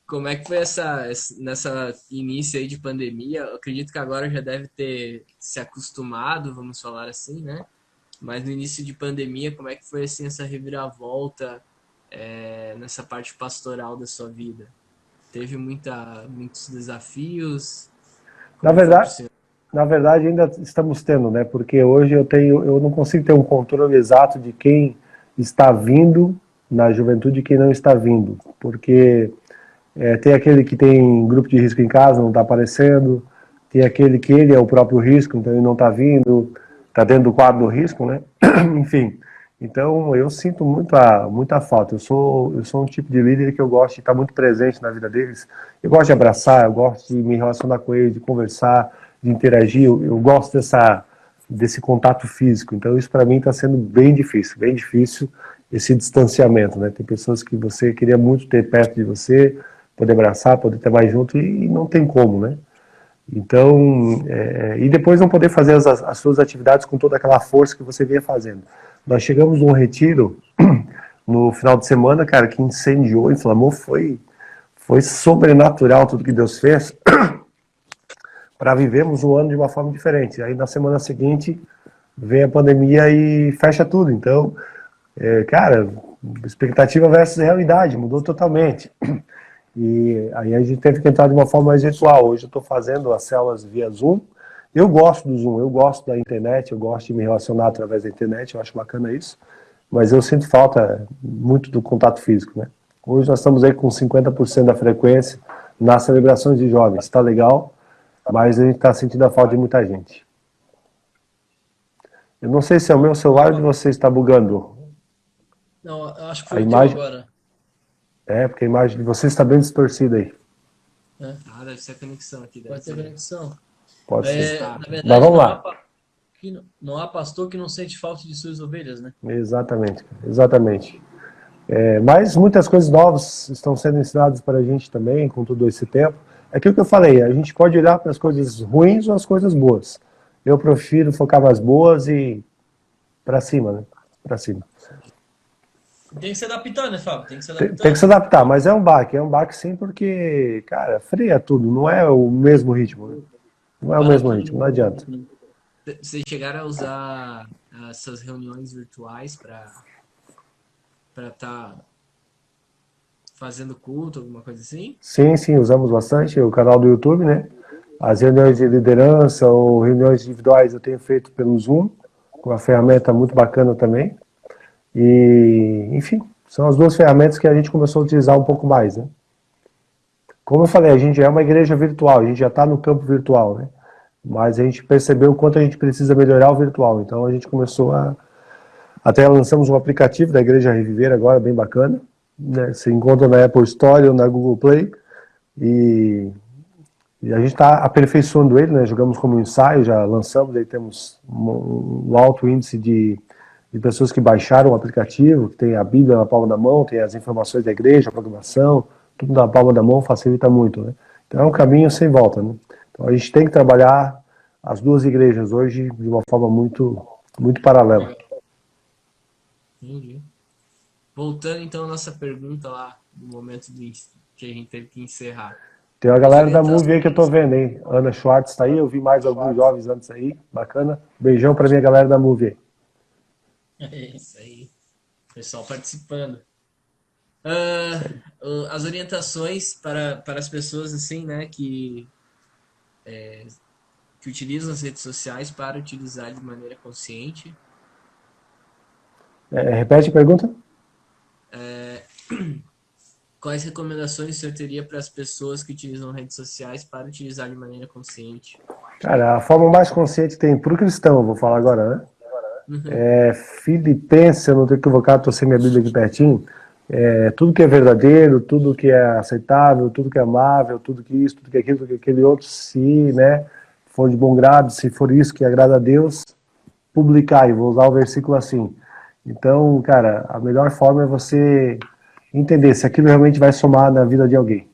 Como é que foi nessa início aí de pandemia? Eu acredito que agora já deve ter se acostumado, vamos falar assim, né? Mas no início de pandemia, como é que foi assim essa reviravolta nessa parte pastoral da sua vida? Teve muitos desafios? Na verdade, ainda estamos tendo, né? Porque hoje eu não consigo ter um controle exato de quem está vindo na juventude e quem não está vindo. Porque tem aquele que tem grupo de risco em casa, não está aparecendo. Tem aquele que ele é o próprio risco, então ele não está vindo, está dentro do quadro do risco, né? Enfim. Então, eu sinto muita falta. Eu sou um tipo de líder que eu gosto de estar muito presente na vida deles. Eu gosto de abraçar, eu gosto de me relacionar com eles, de conversar, de interagir. Eu gosto desse contato físico. Então, isso para mim está sendo bem difícil esse distanciamento, né? Tem pessoas que você queria muito ter perto de você, poder abraçar, poder estar mais junto, e não tem como, né? Então, e depois não poder fazer as suas atividades com toda aquela força que você vinha fazendo. Nós chegamos num retiro no final de semana, cara, que incendiou, inflamou, foi sobrenatural tudo que Deus fez para vivermos o ano de uma forma diferente. Aí na semana seguinte vem a pandemia e fecha tudo. Então, cara, expectativa versus realidade, mudou totalmente. E aí a gente teve que entrar de uma forma mais virtual. Hoje eu estou fazendo as células via Zoom, Eu gosto do Zoom, eu gosto da internet, eu gosto de me relacionar através da internet, eu acho bacana isso, mas eu sinto falta muito do contato físico, né? Hoje nós estamos aí com 50% da frequência nas celebrações de jovens, tá legal, mas a gente está sentindo a falta de muita gente. Eu não sei se é o meu celular ou de vocês está bugando. Não, eu acho que A foi o teu imagem, agora. porque a imagem de vocês está bem distorcida aí. Né? Ah, deve ser a conexão aqui, deve Pode ter ser. conexão. Pode ser. Na Mas verdade, vamos lá. não há pastor que não sente falta de suas ovelhas, né? Exatamente, exatamente. Mas muitas coisas novas estão sendo ensinadas para a gente também, com todo esse tempo. É aquilo que eu falei, a gente pode olhar para as coisas ruins ou as coisas boas. Eu prefiro focar nas boas e para cima, né? Para cima. Tem que se adaptar, né, Fábio? Tem que se Tem que se adaptar. adaptar, mas é um baque sim, porque, cara, freia tudo, não é o mesmo ritmo, né? Não é o Para mesmo tudo ritmo, no não adianta. momento, né? Vocês chegaram a usar essas reuniões virtuais para estar fazendo culto, alguma coisa assim? Sim, sim, usamos bastante o canal do YouTube, né? As reuniões de liderança ou reuniões individuais eu tenho feito pelo Zoom, com uma ferramenta muito bacana também. E, enfim, são as duas ferramentas que a gente começou a utilizar um pouco mais, né? Como eu falei, a gente é uma igreja virtual, a gente já está no campo virtual, né? Mas a gente percebeu o quanto a gente precisa melhorar o virtual, então a gente começou a... Até lançamos um aplicativo da Igreja Reviver agora, bem bacana, né? Você encontra na Apple Store ou na Google Play, e a gente está aperfeiçoando ele, né? Jogamos como ensaio, já lançamos, aí temos um alto índice de pessoas que baixaram o aplicativo, que tem a Bíblia na palma da mão, tem as informações da igreja, a programação, tudo na palma da mão facilita muito, né? Então é um caminho sem volta, né? Então a gente tem que trabalhar as duas igrejas hoje de uma forma muito, muito paralela. Legal. Entendi. Voltando então à nossa pergunta lá, no momento que a gente teve que encerrar. Tem a As galera da Move aí que eu tô orientações. vendo, hein? Ana Schwartz está aí, eu vi mais alguns jovens antes aí, bacana. Beijão pra minha galera da Move aí. É Isso aí. pessoal participando. As orientações para as pessoas assim, né, que utilizam as redes sociais para utilizar de maneira consciente. Repete a pergunta? Quais recomendações o senhor teria para as pessoas que utilizam redes sociais para utilizar de maneira consciente? Cara, a forma mais consciente tem pro cristão, eu vou falar agora, né? Uhum. Filipenses, eu não estou equivocado, estou sem minha Bíblia aqui pertinho. Tudo que é verdadeiro, tudo que é aceitável, tudo que é amável, tudo que isso, tudo que aquilo, tudo que aquele outro, se, né, for de bom grado, se for isso que agrada a Deus, publicar, e vou usar o versículo assim. Então, cara, a melhor forma é você entender se aquilo realmente vai somar na vida de alguém.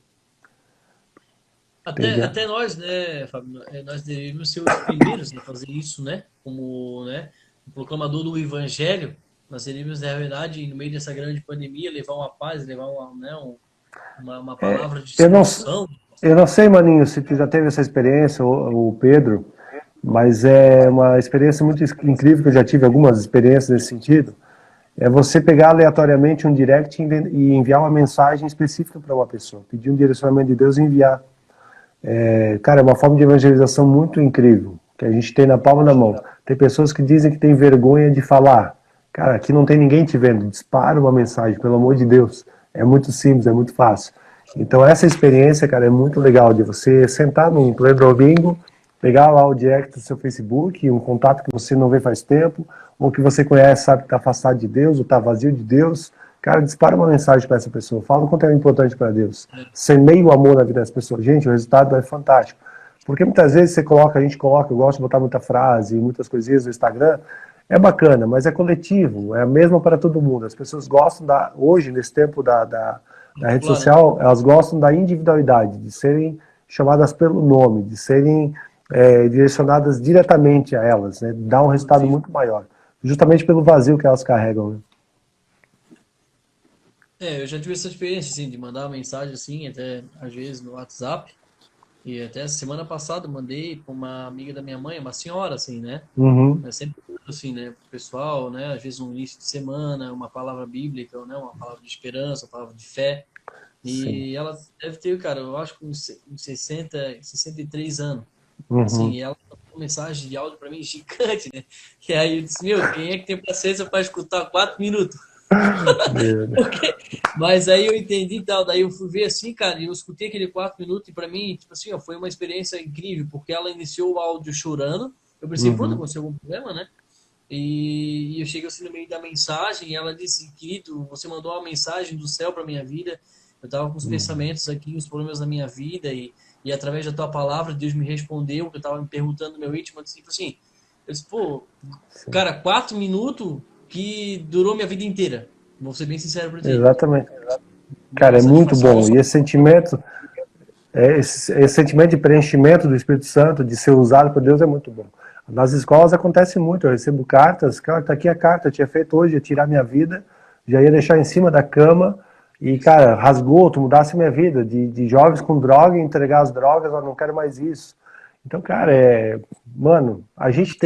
Entendeu? Até nós, né, Fábio, nós deveríamos ser os primeiros a fazer isso, né? Como, né, o proclamador do evangelho, nós deveríamos, na verdade, no meio dessa grande pandemia, levar uma paz, levar uma palavra de Eu não, solução. eu não sei, Maninho, se tu já teve essa experiência, o Pedro, mas é uma experiência muito incrível, que eu já tive algumas experiências nesse sentido. É você pegar aleatoriamente um direct e enviar uma mensagem específica para uma pessoa, pedir um direcionamento de Deus e enviar. Cara, é uma forma de evangelização muito incrível, que a gente tem na palma da mão. Tem pessoas que dizem que tem vergonha de falar. Cara, aqui não tem ninguém te vendo, dispara uma mensagem, pelo amor de Deus. É muito simples, é muito fácil. Então essa experiência, cara, é muito legal de você sentar num pleno domingo, pegar lá o direct do seu Facebook, um contato que você não vê faz tempo, ou que você conhece, sabe que está afastado de Deus, ou está vazio de Deus. Cara, dispara uma mensagem para essa pessoa, fala o quanto é importante para Deus. Semeia o amor na vida das pessoas. Gente, o resultado é fantástico. Porque muitas vezes a gente coloca, eu gosto de botar muita frase, muitas coisinhas no Instagram, é bacana, mas é coletivo, é a mesma para todo mundo. As pessoas gostam hoje, nesse tempo da rede Claro, né? social, elas gostam da individualidade, de serem chamadas pelo nome, de serem direcionadas diretamente a elas, né? Dá um resultado muito maior, justamente pelo vazio que elas carregam, né? Eu já tive essa experiência, assim, de mandar uma mensagem, assim, até às vezes no WhatsApp. E até semana passada eu mandei para uma amiga da minha mãe, uma senhora, assim, né? Uhum. É sempre assim, né, pro pessoal, né? Às vezes um início de semana, uma palavra bíblica, né? Uma palavra de esperança, uma palavra de fé. Sim. E ela deve ter, cara, eu acho que uns 63 anos. Assim, Uhum. e ela uma mensagem de áudio para mim gigante, né? E aí eu disse, meu, quem é que tem paciência para escutar 4 minutos? Porque... Mas aí eu entendi e tal, daí eu fui ver assim, cara, e eu escutei aquele 4 minutos e para mim, tipo assim, ó, foi uma experiência incrível, porque ela iniciou o áudio chorando, eu pensei, pronto, Uhum. aconteceu algum problema, né? E eu cheguei assim no meio da mensagem e ela disse, querido, você mandou uma mensagem do céu para minha vida, eu tava com os Uhum. pensamentos aqui, os problemas da minha vida e através da tua palavra Deus me respondeu, que eu tava me perguntando no meu íntimo, assim, eu disse, pô, Sim. cara, 4 minutos que durou minha vida inteira, vou ser bem sincero para ti. Exatamente. Cara, Uma é muito satisfação. bom. E esse sentimento de preenchimento do Espírito Santo, de ser usado por Deus, é muito bom. Nas escolas acontece muito. Eu recebo cartas, cara, tá aqui a carta, eu tinha feito hoje, ia tirar minha vida, já ia deixar em cima da cama, e, cara, rasgou, tu mudasse minha vida, de jovens com droga, entregar as drogas, eu não quero mais isso. Então, cara, mano, a gente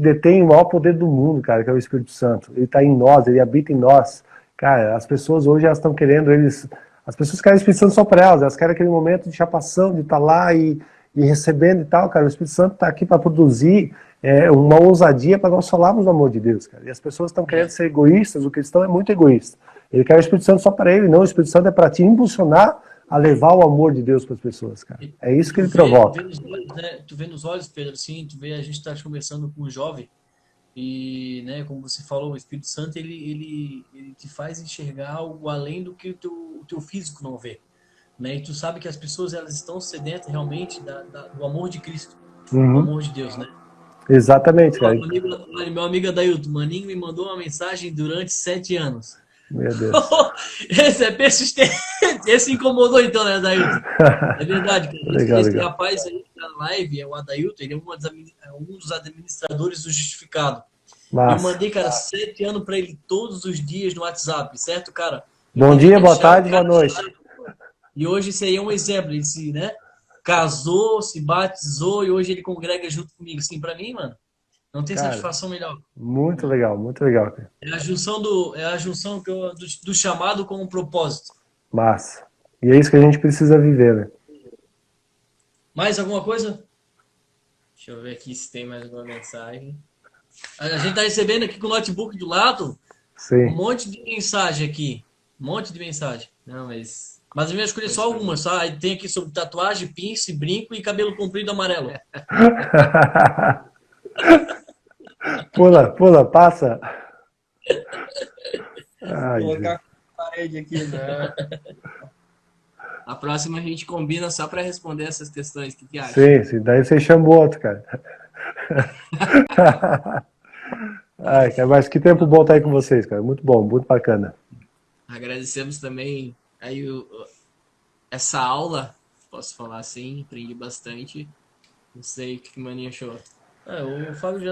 detém o maior poder do mundo, cara, que é o Espírito Santo. Ele está em nós, ele habita em nós. Cara, as pessoas hoje elas estão querendo, as pessoas querem o Espírito Santo só para elas querem aquele momento de chapação, de estar lá e recebendo e tal, cara. O Espírito Santo está aqui para produzir uma ousadia para nós falarmos do amor de Deus, cara. E as pessoas estão querendo É. ser egoístas, o cristão é muito egoísta. Ele quer o Espírito Santo só para ele, não, o Espírito Santo é para te impulsionar a levar o amor de Deus para as pessoas, cara. É E isso que ele tu vê provoca. nos olhos, né? Tu vê nos olhos, Pedro, assim, tu vê, a gente tá conversando com um jovem e, né, como você falou, o Espírito Santo, ele te faz enxergar algo além do que o teu físico não vê, né? E tu sabe que as pessoas, elas estão sedentas realmente do amor de Cristo, do Uhum. amor de Deus, né? Exatamente, Ó, cara. meu amigo Adailton, Maninho me mandou uma mensagem durante 7 anos. Meu Deus. Esse é persistente. Esse incomodou então, né, Adailton? É verdade, cara. Esse, Legal, esse legal. rapaz aí da live, é o Adailton, ele é um dos administradores do Justificado. E eu Massa. mandei, cara, 7 anos para ele todos os dias no WhatsApp, certo, cara? Eu Bom entendi dia, que ele boa já é um tarde, cara boa noite. chato. E hoje isso aí é um exemplo. Ele se, né, casou, se batizou e hoje ele congrega junto comigo. Assim, para mim, mano, não tem Cara, satisfação melhor. Né? muito legal, cara. É a junção do chamado com o propósito. Massa. E é isso que a gente precisa viver, né? Mais alguma coisa? Deixa eu ver aqui se tem mais alguma mensagem. A gente tá recebendo aqui com o notebook do lado um Sim. monte de mensagem aqui. Um monte de mensagem. Não, mas Mas eu vou escolher pode só fazer. algumas, tá? Aí tem aqui sobre tatuagem, pince, brinco e cabelo comprido amarelo. Pula, pula, passa. Ai, Colocar gente. a parede aqui, né? A próxima a gente combina só para responder essas questões. O que que acha? Sim, sim. Daí você chama o outro, cara. Ai, cara, mas que tempo bom estar aí com vocês, cara. Muito bom, muito bacana. Agradecemos também aí essa aula, posso falar assim, aprendi bastante. Não sei o que o Maninho achou. O Fábio já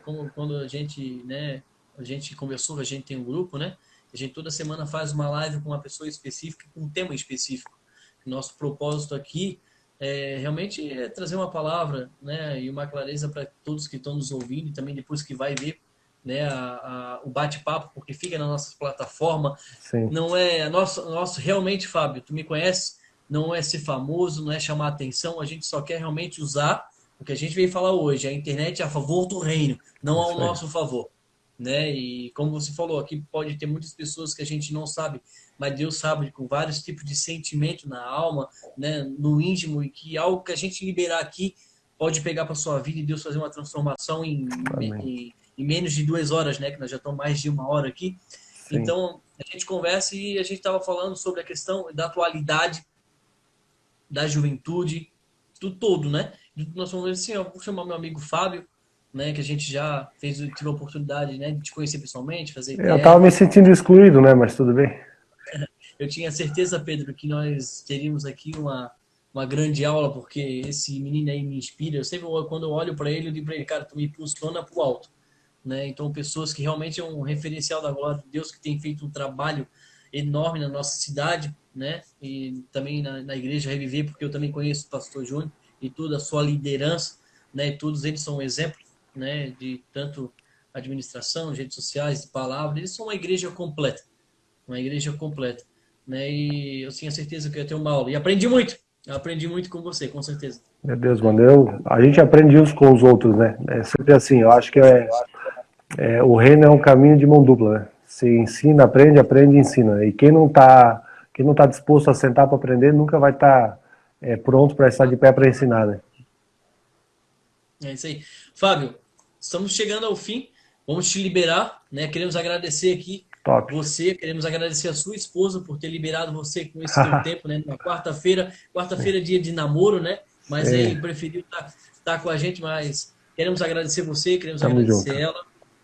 como quando a gente, né, a gente conversou, a gente tem um grupo, né? A gente toda semana faz uma live com uma pessoa específica, com um tema específico. Nosso propósito aqui realmente é trazer uma palavra, né, e uma clareza para todos que estão nos ouvindo e também depois que vai ver, né, o bate-papo, porque fica na nossa plataforma. Sim, Não é nosso realmente, Fábio, tu me conhece, não é ser famoso, não é chamar atenção, a gente só quer realmente usar o que a gente veio falar hoje. A internet é a favor do reino, não ao isso aí. nosso favor, né? E como você falou, aqui pode ter muitas pessoas que a gente não sabe, mas Deus sabe, com vários tipos de sentimento na alma, né, no íntimo, e que algo que a gente liberar aqui pode pegar para sua vida e Deus fazer uma transformação Amém. em menos de 2 horas, né? Que nós já estamos mais de 1 hora aqui. Sim. Então, a gente conversa e a gente estava falando sobre a questão da atualidade, da juventude, do todo, né? Nós vamos ver assim, eu vou chamar meu amigo Fábio, né? Que a gente já tive a oportunidade, né, de te conhecer pessoalmente, fazer Eu tava ideia. me sentindo excluído, né? Mas tudo bem. Eu tinha certeza, Pedro, que nós teríamos aqui uma grande aula, porque esse menino aí me inspira. Eu sempre, quando eu olho para ele, eu digo para ele, cara, tu me impulsiona para o alto. Né? Então, pessoas que realmente é um referencial da glória de Deus, que tem feito um trabalho enorme na nossa cidade, né? E também na Igreja Reviver, porque eu também conheço o pastor Júnior e toda a sua liderança, né? E todos eles são um exemplo, né? De tanto administração, redes sociais, de palavra. Eles são uma igreja completa, né? E eu tinha certeza que eu ia ter uma aula. E aprendi muito. Eu aprendi muito com você, com certeza. Meu Deus, mano, a gente aprende uns com os outros, né? É sempre assim, eu acho que o reino é um caminho de mão dupla, né? Se ensina, aprende, aprende e ensina. E quem não tá disposto a sentar para aprender, nunca vai estar pronto para estar de pé para ensinar, né? É isso aí. Fábio, estamos chegando ao fim. Vamos te liberar, né? Queremos agradecer aqui Top. você, queremos agradecer a sua esposa por ter liberado você com esse teu tempo, né? Na quarta-feira. Quarta-feira é dia de namoro, né? Mas aí preferiu estar com a gente, mas queremos agradecer você, queremos Tamo agradecer junto. ela,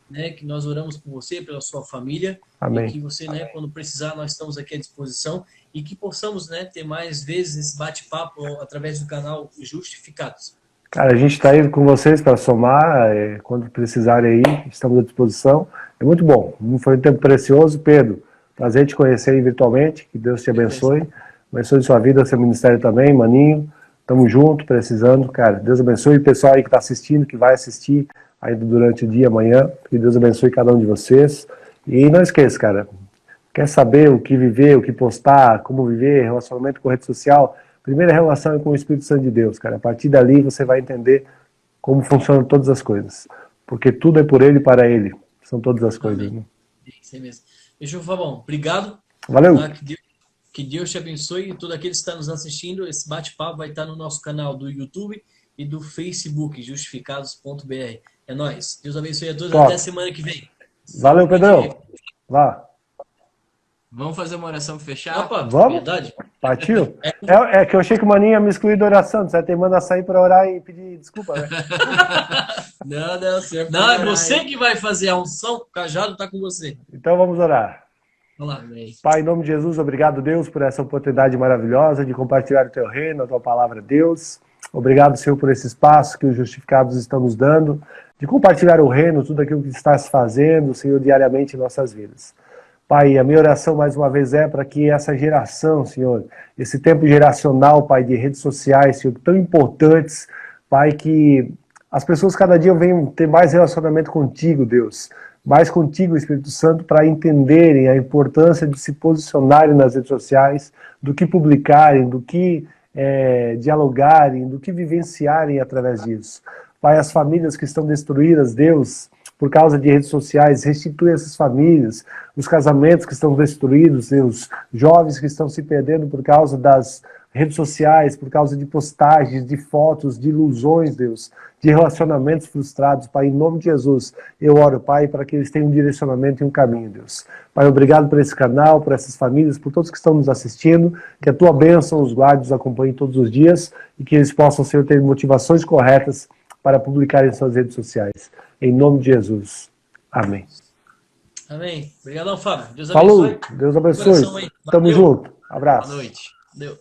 né? Que nós oramos por você, pela sua família. Amém. E que você, né, quando precisar, nós estamos aqui à disposição e que possamos, né, ter mais vezes esse bate-papo através do canal Justificados. Cara, a gente está aí com vocês para somar, quando precisarem aí, estamos à disposição. É muito bom, foi um tempo precioso. Pedro, prazer te conhecer aí virtualmente, que Deus te abençoe. Abençoe sua vida, seu ministério também, maninho. Tamo junto, precisando, cara. Deus abençoe o pessoal aí que está assistindo, que vai assistir ainda durante o dia, amanhã. Que Deus abençoe cada um de vocês. E não esqueça, cara, quer saber o que viver, o que postar, como viver, relacionamento com rede social? Primeira relação é com o Espírito Santo de Deus, cara. A partir dali você vai entender como funcionam todas as coisas. Porque tudo é por Ele e para Ele. São todas as coisas. Né? Isso aí mesmo. Deixa eu falar, bom, obrigado. Valeu. Tá? Que Deus te abençoe e todos aqueles que estão nos assistindo. Esse bate-papo vai estar no nosso canal do YouTube e do Facebook, justificados.br. É nóis. Deus abençoe a todos. Top. Até semana que vem. Valeu, Pedrão. Vá. Vamos fazer uma oração para fechar? Opa, vamos? verdade? Partiu? É que eu achei que o Maninho ia me excluir da oração. Você tem que mandar sair para orar e pedir desculpa, né? Não, é você que vai fazer a unção. O cajado está com você. Então vamos orar. Vamos lá. Pai, em nome de Jesus, obrigado, Deus, por essa oportunidade maravilhosa de compartilhar o Teu reino, a Tua palavra, Deus. Obrigado, Senhor, por esse espaço que os justificados estão nos dando, de compartilhar o reino, tudo aquilo que estás fazendo, Senhor, diariamente em nossas vidas. Pai, a minha oração mais uma vez é para que essa geração, Senhor, esse tempo geracional, Pai, de redes sociais, Senhor, tão importantes, Pai, que as pessoas cada dia venham ter mais relacionamento contigo, Deus, mais contigo, Espírito Santo, para entenderem a importância de se posicionarem nas redes sociais, do que publicarem, do que dialogarem, do que vivenciarem através disso. Pai, as famílias que estão destruídas, Deus, por causa de redes sociais, restitui essas famílias, os casamentos que estão destruídos, os jovens que estão se perdendo por causa das redes sociais, por causa de postagens, de fotos, de ilusões, Deus, de relacionamentos frustrados. Pai, em nome de Jesus, eu oro, Pai, para que eles tenham um direcionamento e um caminho, Deus. Pai, obrigado por esse canal, por essas famílias, por todos que estão nos assistindo, que a Tua bênção os guarde, os acompanhe todos os dias e que eles possam, Senhor, ter motivações corretas para publicar em suas redes sociais. Em nome de Jesus. Amém. Amém. Obrigadão, Fábio. Deus abençoe. Falou. Deus abençoe. Tamo junto. Abraço. Boa noite. Deu.